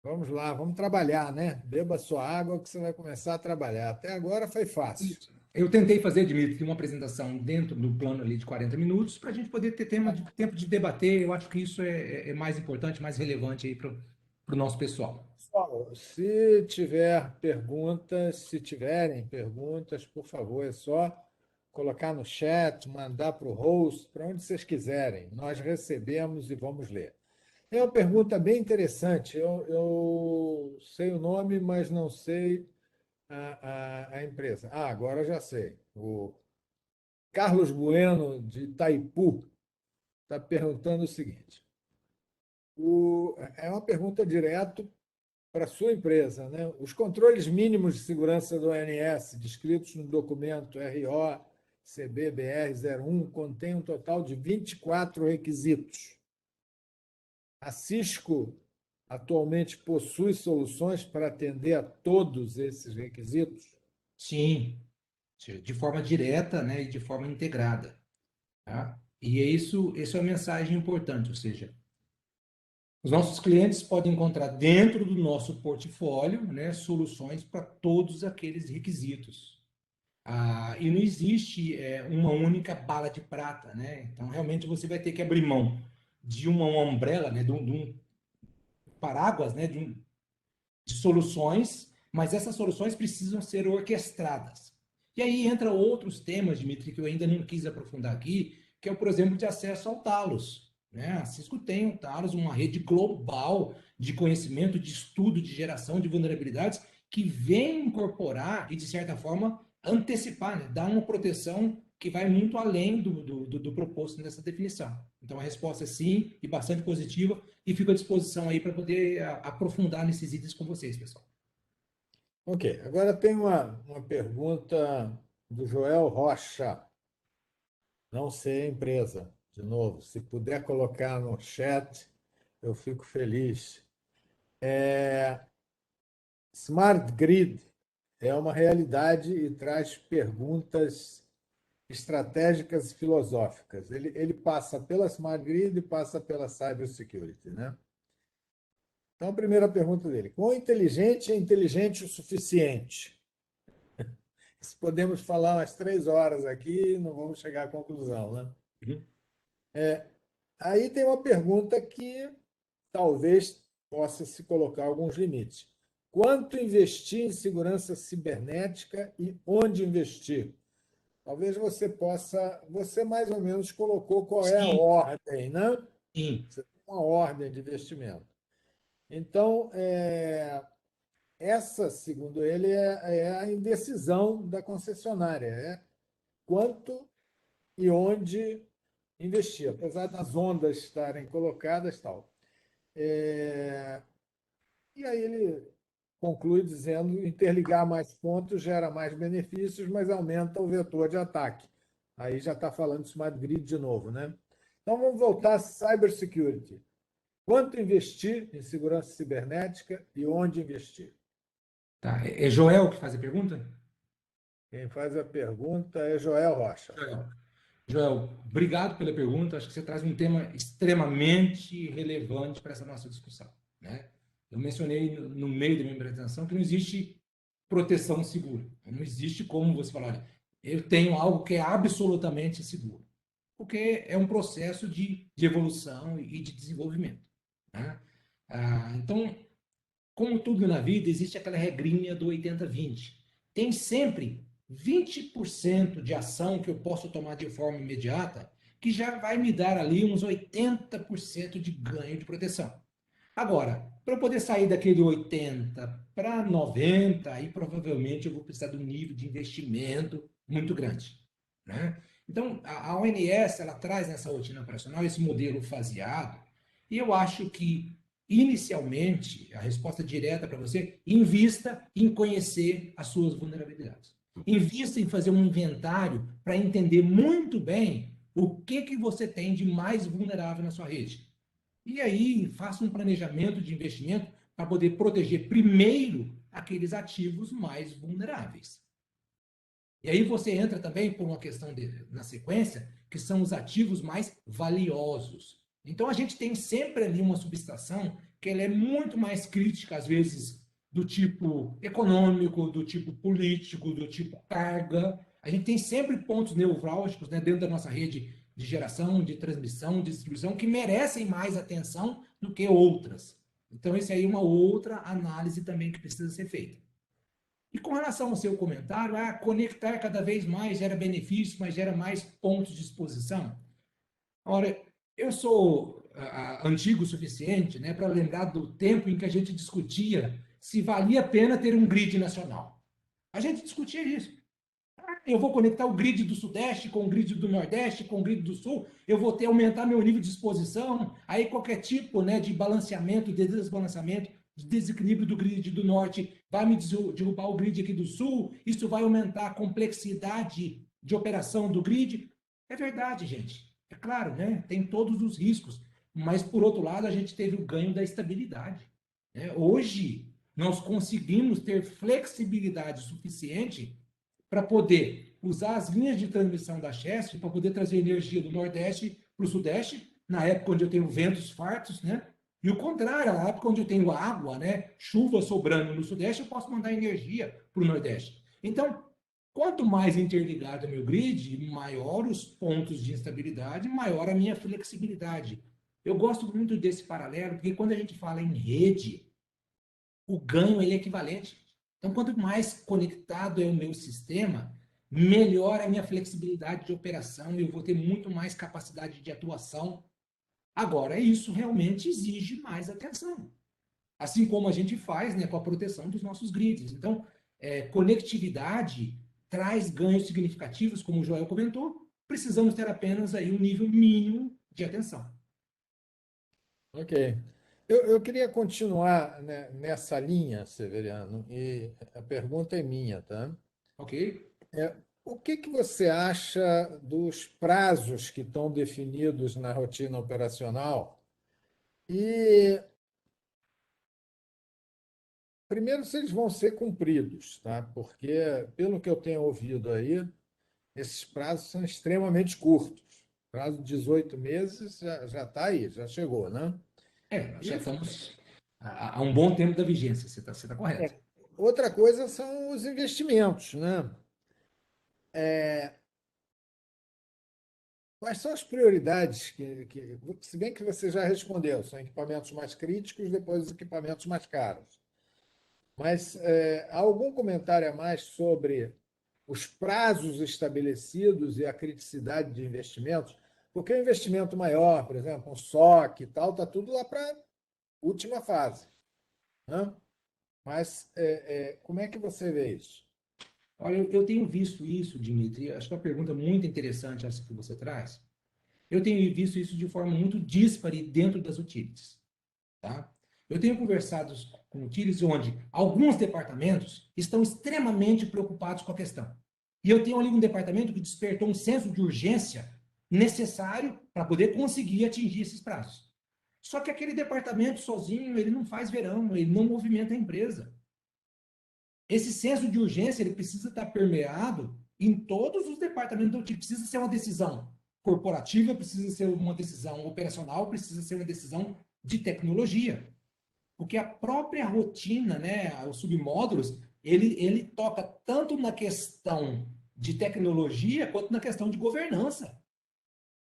Vamos lá, vamos trabalhar, né? Beba sua água que você vai começar a trabalhar. Até agora foi fácil. Eu tentei fazer, Dimitri, uma apresentação dentro do plano ali de 40 minutos para a gente poder ter tempo de debater. Eu acho que isso é mais importante, mais relevante aí para o nosso pessoal. Pessoal, se tiver perguntas, se tiverem perguntas, por favor, é só colocar no chat, mandar para o host, para onde vocês quiserem. Nós recebemos e vamos ler. É uma pergunta bem interessante. Eu sei o nome, mas não sei a empresa. Ah, agora já sei. O Carlos Bueno, de Itaipu, está perguntando o seguinte: é uma pergunta direto para a sua empresa, né? Os controles mínimos de segurança do ONS, descritos no documento RO CBBR-01, contêm um total de 24 requisitos. A Cisco atualmente possui soluções para atender a todos esses requisitos? Sim, de forma direta, né, e de forma integrada, tá? E é isso é uma mensagem importante, ou seja, os nossos clientes podem encontrar dentro do nosso portfólio, né, soluções para todos aqueles requisitos. E não existe uma única bala de prata, né? Então, realmente, você vai ter que abrir mão de uma umbrella, né, de um paraguas, né, de soluções, mas essas soluções precisam ser orquestradas. E aí entra outros temas, Dimitri, que eu ainda não quis aprofundar aqui, que é, por exemplo, de acesso ao Talos. Né? A Cisco tem o Talos, uma rede global de conhecimento, de estudo, de geração de vulnerabilidades, que vem incorporar e, de certa forma, antecipar, né? Dar uma proteção que vai muito além do proposto nessa definição. Então, a resposta é sim, e bastante positiva, e fico à disposição aí para poder aprofundar nesses itens com vocês, pessoal. Ok, agora tem uma pergunta do Joel Rocha, não sei a empresa. De novo, se puder colocar no chat, eu fico feliz. Smart Grid é uma realidade e traz perguntas estratégicas e filosóficas. Ele passa pela Smart Grid e passa pela Cybersecurity, né? Então, a primeira pergunta dele: quão inteligente é inteligente o suficiente? Se podemos falar umas 3 horas aqui, não vamos chegar à conclusão, né? Uhum. Aí tem uma pergunta que talvez possa se colocar alguns limites. Quanto investir em segurança cibernética e onde investir? Talvez você possa. Você mais ou menos colocou qual é a Sim, ordem, né? sim, Você tem uma ordem de investimento. Então, essa, segundo ele, é a indecisão da concessionária, é quanto e onde investir, apesar das ondas estarem colocadas tal. E aí ele conclui dizendo: interligar mais pontos gera mais benefícios, mas aumenta o vetor de ataque. Aí já está falando de Smart Grid de novo, né? Então vamos voltar à cybersecurity. Quanto investir em segurança cibernética e onde investir? tá. É Joel que faz a pergunta? Quem faz a pergunta é Joel Rocha. Joel. Joel, obrigado pela pergunta. Acho que você traz um tema extremamente relevante para essa nossa discussão, né? Eu mencionei no meio da minha apresentação que não existe proteção segura. Não existe como você falar, olha, eu tenho algo que é absolutamente seguro, porque é um processo de evolução e de desenvolvimento, né? Então, como tudo na vida, existe aquela regrinha do 80-20. Tem sempre 20% de ação que eu posso tomar de forma imediata, que já vai me dar ali uns 80% de ganho de proteção. Agora, para eu poder sair daquele 80 para 90, aí provavelmente eu vou precisar de um nível de investimento muito grande, né? Então, a ONS ela traz nessa rotina operacional esse modelo faseado, e eu acho que inicialmente a resposta direta para você: invista em conhecer as suas vulnerabilidades. Invista em fazer um inventário para entender muito bem o que você tem de mais vulnerável na sua rede. E aí, faça um planejamento de investimento para poder proteger primeiro aqueles ativos mais vulneráveis. E aí você entra também por uma questão na sequência, que são os ativos mais valiosos. Então a gente tem sempre ali uma subestação que ela é muito mais crítica, às vezes, do tipo econômico, do tipo político, do tipo carga. A gente tem sempre pontos nevrálgicos, né, dentro da nossa rede de geração, de transmissão, de distribuição, que merecem mais atenção do que outras. Então, esse aí é uma outra análise também que precisa ser feita. E com relação ao seu comentário, conectar cada vez mais gera benefícios, mas gera mais pontos de exposição. Ora, eu sou antigo o suficiente, né, para lembrar do tempo em que a gente discutia se valia a pena ter um grid nacional. A gente discutia isso. Eu vou conectar o grid do Sudeste com o grid do Nordeste, com o grid do Sul, eu vou aumentar meu nível de exposição, aí qualquer tipo, né, de balanceamento, de desbalanceamento, de desequilíbrio do grid do Norte vai me derrubar o grid aqui do Sul, isso vai aumentar a complexidade de operação do grid. É verdade, gente. É claro, né? Tem todos os riscos, mas por outro lado a gente teve o ganho da estabilidade, né? Hoje nós conseguimos ter flexibilidade suficiente para poder usar as linhas de transmissão da Chesf para poder trazer energia do Nordeste para o Sudeste, na época onde eu tenho ventos fartos, né? E o contrário, na época onde eu tenho água, né? Chuva sobrando no Sudeste, eu posso mandar energia para o Nordeste. Então, quanto mais interligado é meu grid, maior os pontos de instabilidade, maior a minha flexibilidade. Eu gosto muito desse paralelo, porque quando a gente fala em rede, o ganho ele é equivalente. Então, quanto mais conectado é o meu sistema, melhor é a minha flexibilidade de operação e eu vou ter muito mais capacidade de atuação. Agora, isso realmente exige mais atenção. Assim como a gente faz, né, com a proteção dos nossos grids. Então, conectividade traz ganhos significativos, como o Joel comentou, precisamos ter apenas aí um nível mínimo de atenção. Ok. Eu queria continuar, né, nessa linha, Severiano, e a pergunta é minha, tá? Ok? É, o que que você acha dos prazos que estão definidos na rotina operacional? E, primeiro, se eles vão ser cumpridos, tá? Porque, pelo que eu tenho ouvido aí, esses prazos são extremamente curtos. O prazo de 18 meses já está aí, já chegou, né? Nós já E estamos há um bom tempo da vigência, você tá correto. outra coisa são os investimentos, né? Quais são as prioridades se bem que você já respondeu, são equipamentos mais críticos, depois os equipamentos mais caros. Mas há algum comentário a mais sobre os prazos estabelecidos e a criticidade de investimentos? Porque o investimento maior, por exemplo, um SOC e tal, está tudo lá para a última fase, né? Mas como é que você vê isso? Olha, eu tenho visto isso, Dimitri, acho que é uma pergunta muito interessante essa que você traz. Eu tenho visto isso de forma muito díspare dentro das utilities, tá? Eu tenho conversado com utilities onde alguns departamentos estão extremamente preocupados com a questão. E eu tenho ali um departamento que despertou um senso de urgência necessário para poder conseguir atingir esses prazos. Só que aquele departamento sozinho, ele não faz verão, ele não movimenta a empresa. Esse senso de urgência ele precisa estar permeado em todos os departamentos do time. Precisa ser uma decisão corporativa, precisa ser uma decisão operacional, precisa ser uma decisão de tecnologia. Porque a própria rotina, né, os submódulos, ele toca tanto na questão de tecnologia quanto na questão de governança.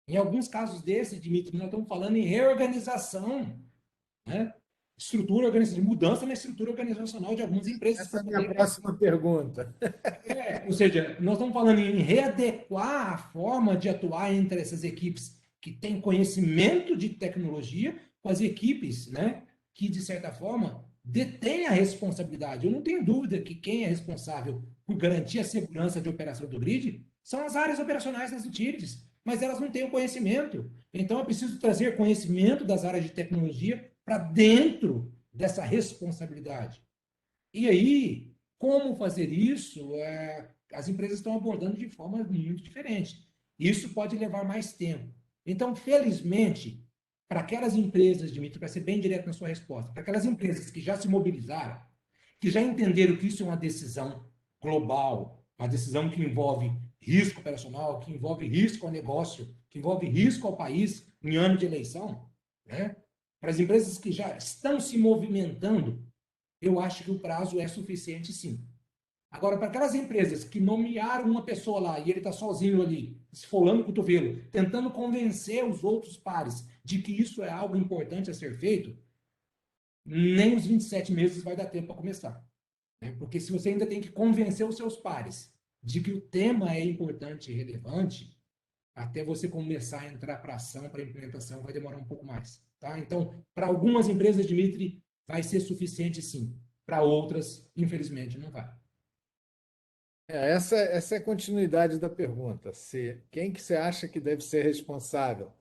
Em alguns casos desses, Dimitri, nós estamos falando em reorganização, né? Estrutura organizacional, mudança na estrutura organizacional de algumas empresas Essa é para a minha poder próxima pergunta. ou seja, nós estamos falando em readequar a forma de atuar entre essas equipes que têm conhecimento de tecnologia com as equipes, né, que, de certa forma, detêm a responsabilidade. Eu não tenho dúvida que quem é responsável por garantir a segurança de operação do grid são as áreas operacionais das utilities, mas elas não têm o conhecimento. Então, é preciso trazer conhecimento das áreas de tecnologia para dentro dessa responsabilidade. E aí, como fazer isso? As empresas estão abordando de forma muito diferente. Isso pode levar mais tempo. Então, felizmente, para aquelas empresas, Dimitri, para ser bem direto na sua resposta, para aquelas empresas que já se mobilizaram, que já entenderam que isso é uma decisão global, uma decisão que envolve risco operacional, que envolve risco ao negócio, que envolve risco ao país em ano de eleição, né? Para as empresas que já estão se movimentando, eu acho que o prazo é suficiente, sim. Agora, para aquelas empresas que nomearam uma pessoa lá e ele está sozinho ali, esfolando o cotovelo, tentando convencer os outros pares de que isso é algo importante a ser feito, nem os 27 meses vai dar tempo para começar. Né? Porque se você ainda tem que convencer os seus pares de que o tema é importante e relevante, até você começar a entrar para ação, para implementação, vai demorar um pouco mais. Tá? Então, para algumas empresas, Dimitri, vai ser suficiente sim. Para outras, infelizmente, não vai. Essa é a continuidade da pergunta. Quem que você acha que deve ser responsável?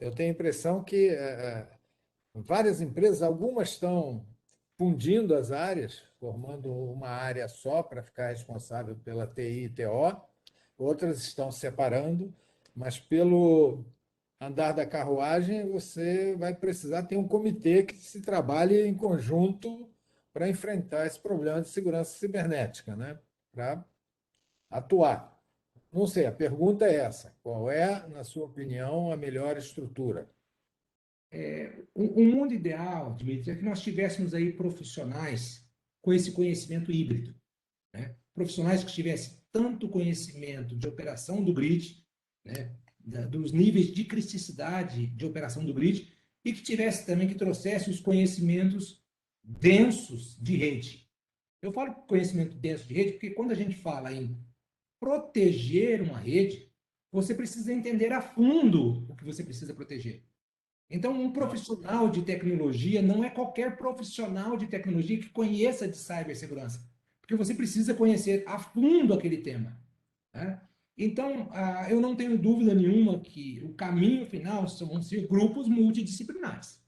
Eu tenho a impressão que várias empresas, algumas estão fundindo as áreas, formando uma área só para ficar responsável pela TI e TO, outras estão separando, mas pelo andar da carruagem, você vai precisar ter um comitê que se trabalhe em conjunto para enfrentar esse problema de segurança cibernética, né? Para atuar. Não sei, a pergunta é essa: qual é, na sua opinião, a melhor estrutura? O mundo ideal, Dmitry, é que nós tivéssemos aí profissionais com esse conhecimento híbrido, né? Profissionais que tivessem tanto conhecimento de operação do grid, né? Dos níveis de criticidade de operação do grid, e que tivesse também que trouxesse os conhecimentos densos de rede. Eu falo conhecimento denso de rede porque quando a gente fala em proteger uma rede, você precisa entender a fundo o que você precisa proteger. Então, um profissional de tecnologia não é qualquer profissional de tecnologia que conheça de cibersegurança, porque você precisa conhecer a fundo aquele tema, né? Então, eu não tenho dúvida nenhuma que o caminho final vão ser grupos multidisciplinares,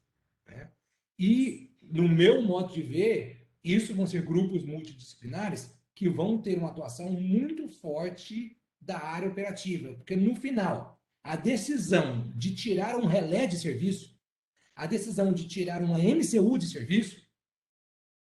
né? E, no meu modo de ver, isso vão ser grupos multidisciplinares que vão ter uma atuação muito forte da área operativa, porque no final, a decisão de tirar um relé de serviço, a decisão de tirar uma MCU de serviço,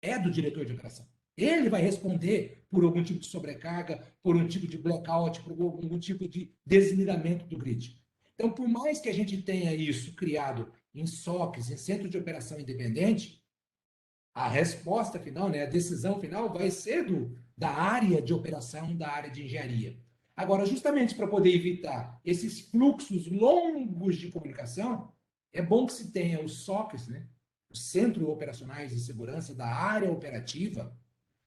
é do diretor de operação. Ele vai responder por algum tipo de sobrecarga, por um tipo de blackout, por algum tipo de desligamento do grid. Então, por mais que a gente tenha isso criado em SOCs, em centro de operação independente, a resposta final, né, a decisão final vai ser da área de operação, da área de engenharia. Agora, justamente para poder evitar esses fluxos longos de comunicação, é bom que se tenha os SOCs, né, os Centros Operacionais de Segurança da área operativa,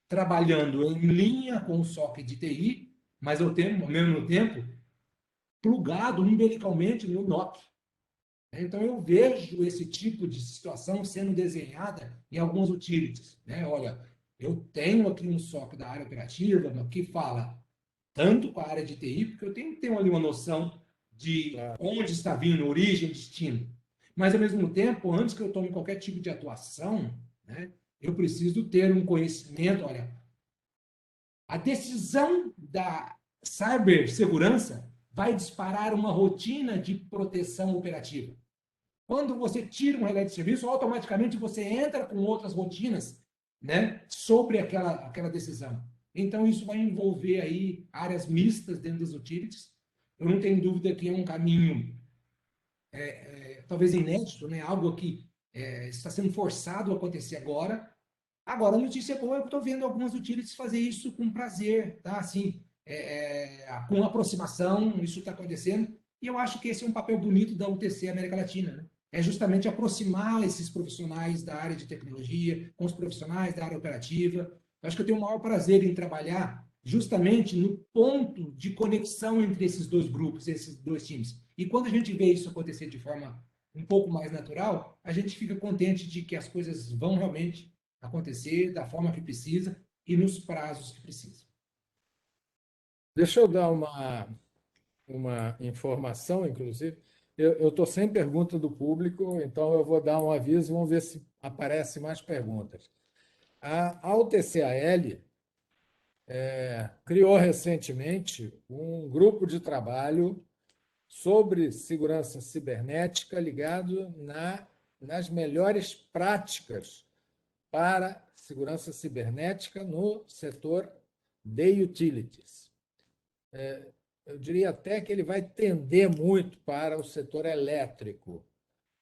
trabalhando em linha com o SOC de TI, mas ao mesmo tempo plugado umbilicalmente no NOC. Então, eu vejo esse tipo de situação sendo desenhada em algumas utilities, né? Olha, eu tenho aqui um SOC da área operativa que fala tanto com a área de TI, porque eu tenho que ter ali uma noção de Claro. onde está vindo, origem, destino. Mas, ao mesmo tempo, antes que eu tome qualquer tipo de atuação, né, eu preciso ter um conhecimento. Olha, a decisão da cibersegurança vai disparar uma rotina de proteção operativa. Quando você tira um relé de serviço, automaticamente você entra com outras rotinas, né, sobre aquela decisão. Então, isso vai envolver aí áreas mistas dentro das utilities. Eu não tenho dúvida que é um caminho, talvez inédito, né, algo que está sendo forçado a acontecer agora. Agora, a notícia boa é que eu estou vendo algumas utilities fazer isso com prazer, tá? Assim, com aproximação, isso está acontecendo. E eu acho que esse é um papel bonito da UTC América Latina, né? É justamente aproximar esses profissionais da área de tecnologia com os profissionais da área operativa. Eu acho que eu tenho o maior prazer em trabalhar justamente no ponto de conexão entre esses dois grupos, esses dois times. E quando a gente vê isso acontecer de forma um pouco mais natural, a gente fica contente de que as coisas vão realmente acontecer da forma que precisa e nos prazos que precisa. Deixa eu dar uma informação, inclusive. Eu estou sem pergunta do público, então eu vou dar um aviso e vamos ver se aparecem mais perguntas. A UTCAL criou recentemente um grupo de trabalho sobre segurança cibernética ligado nas melhores práticas para segurança cibernética no setor de utilities. Eu diria até que ele vai tender muito para o setor elétrico,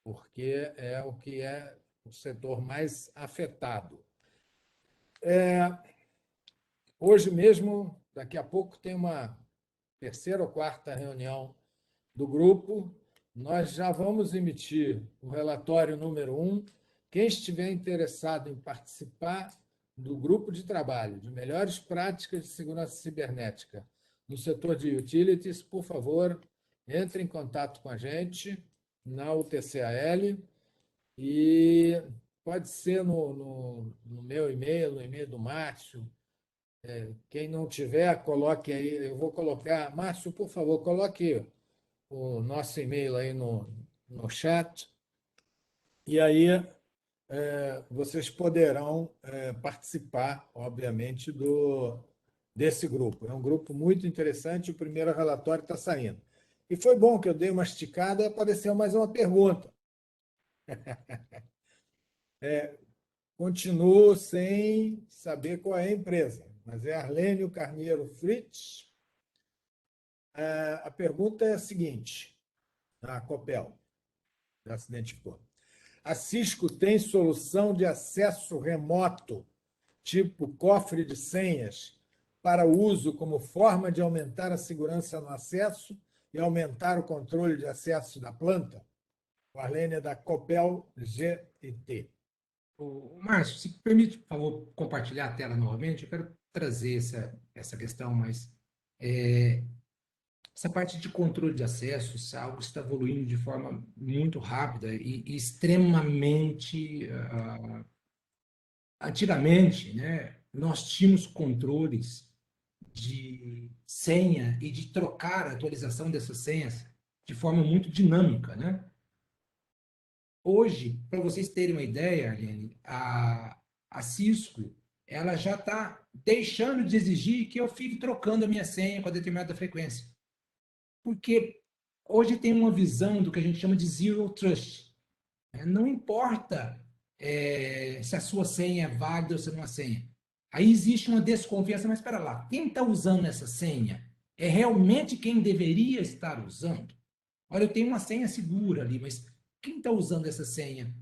porque é o que é o setor mais afetado. Hoje mesmo, daqui a pouco, tem uma terceira ou quarta reunião do grupo. Nós já vamos emitir o relatório número 1. Quem estiver interessado em participar do grupo de trabalho de melhores práticas de segurança cibernética no setor de utilities, por favor, entre em contato com a gente na UTCAL e pode ser no meu e-mail, no e-mail do Márcio, Quem não tiver, coloque aí. Eu vou colocar. Márcio, por favor, coloque o nosso e-mail aí no chat. E aí vocês poderão participar, obviamente, desse grupo. É um grupo muito interessante. O primeiro relatório está saindo. E foi bom que eu dei uma esticada e apareceu mais uma pergunta. Continuo sem saber qual é a empresa, mas é Arlênio Carneiro Fritz. A pergunta é a seguinte: a Copel já se identificou. A Cisco tem solução de acesso remoto, tipo cofre de senhas, para uso como forma de aumentar a segurança no acesso e aumentar o controle de acesso da planta? O Arlênio é da Copel GT. Márcio, se permite, por favor, compartilhar a tela novamente, eu quero trazer essa questão, mas essa parte de controle de acesso, isso é algo que está evoluindo de forma muito rápida e extremamente. Antigamente, né, nós tínhamos controles de senha e de trocar a atualização dessas senhas de forma muito dinâmica, né? Hoje, para vocês terem uma ideia, Arlene, a Cisco ela já está deixando de exigir que eu fique trocando a minha senha com a determinada frequência. Porque hoje tem uma visão do que a gente chama de Zero Trust. Não importa se a sua senha é válida ou se não é senha. Aí existe uma desconfiança, mas espera lá, quem está usando essa senha é realmente quem deveria estar usando? Olha, eu tenho uma senha segura ali, mas quem está usando essa senha?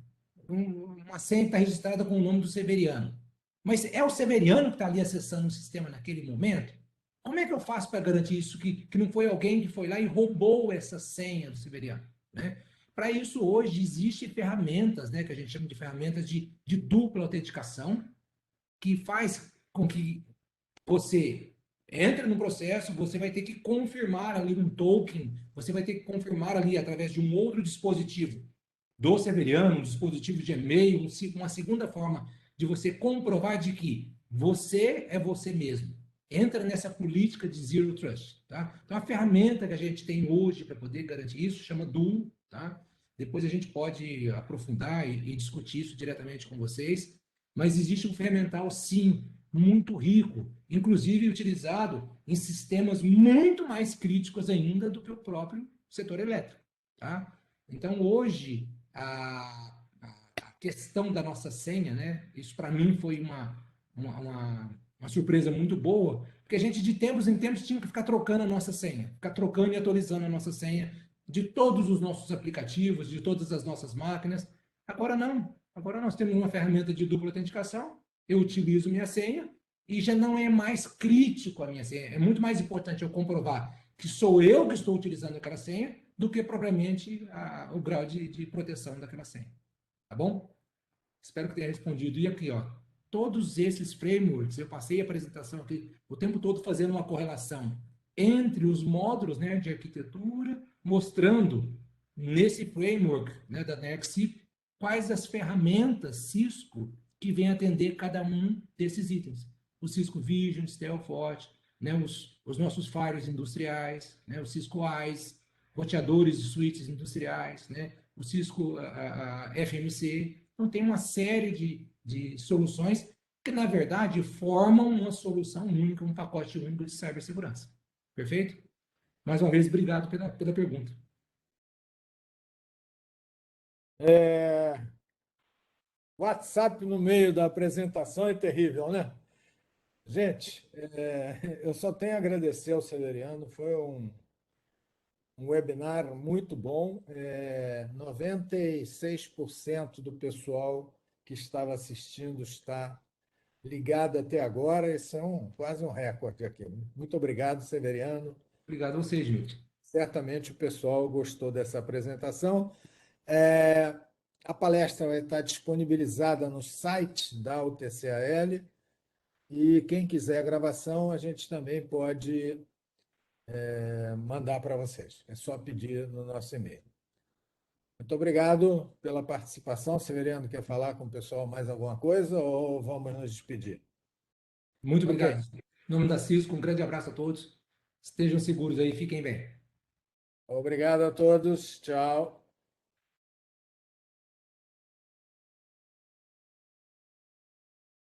Uma senha que está registrada com o nome do Severiano. Mas é o Severiano que está ali acessando o sistema naquele momento? Como é que eu faço para garantir isso, que não foi alguém que foi lá e roubou essa senha do Severiano? Né? Para isso, hoje, existem ferramentas, né, que a gente chama de ferramentas de dupla autenticação, que faz com que você entra no processo, você vai ter que confirmar ali um token, você vai ter que confirmar ali através de um outro dispositivo do Severiano, um dispositivo de e-mail, uma segunda forma de você comprovar de que você é você mesmo. Entra nessa política de Zero Trust. Tá? Então, a ferramenta que a gente tem hoje para poder garantir isso chama Duo. Tá? Depois a gente pode aprofundar e discutir isso diretamente com vocês. Mas existe um ferramental, sim, muito rico, inclusive utilizado em sistemas muito mais críticos ainda do que o próprio setor elétrico. Tá? Então, hoje, a questão da nossa senha, né? Isso para mim foi uma surpresa muito boa, porque a gente de tempos em tempos tinha que ficar trocando a nossa senha, ficar trocando e atualizando a nossa senha de todos os nossos aplicativos, de todas as nossas máquinas. Agora não. Agora nós temos uma ferramenta de dupla autenticação, eu utilizo minha senha e já não é mais crítico a minha senha. É muito mais importante eu comprovar que sou eu que estou utilizando aquela senha do que propriamente o grau de proteção daquela senha. Tá bom? Espero que tenha respondido. E aqui, ó, todos esses frameworks, eu passei a apresentação aqui o tempo todo fazendo uma correlação entre os módulos, né, de arquitetura, mostrando nesse framework, né, da NextCip, quais as ferramentas Cisco que vem atender cada um desses itens. O Cisco Vision, Stealthforce, né, os nossos firewalls industriais, né, o Cisco Eyes, roteadores de switches industriais, né, o Cisco FMC. Então, tem uma série de soluções que, na verdade, formam uma solução única, um pacote único de cibersegurança. Perfeito? Mais uma vez, obrigado pela pergunta. WhatsApp no meio da apresentação é terrível, né? Gente, eu só tenho a agradecer ao Severiano, foi um webinar muito bom. 96% do pessoal que estava assistindo está ligado até agora. Isso é quase um recorde aqui. Muito obrigado, Severiano. Obrigado a você, gente. Certamente o pessoal gostou dessa apresentação. É, a palestra vai estar disponibilizada no site da UTCAL e quem quiser a gravação, a gente também pode mandar para vocês. É só pedir no nosso e-mail. Muito obrigado pela participação. Severiano, quer falar com o pessoal mais alguma coisa ou vamos nos despedir? Muito Ok. obrigado. Em nome da Cisco, um grande abraço a todos. Estejam seguros aí, fiquem bem. Obrigado a todos. Tchau.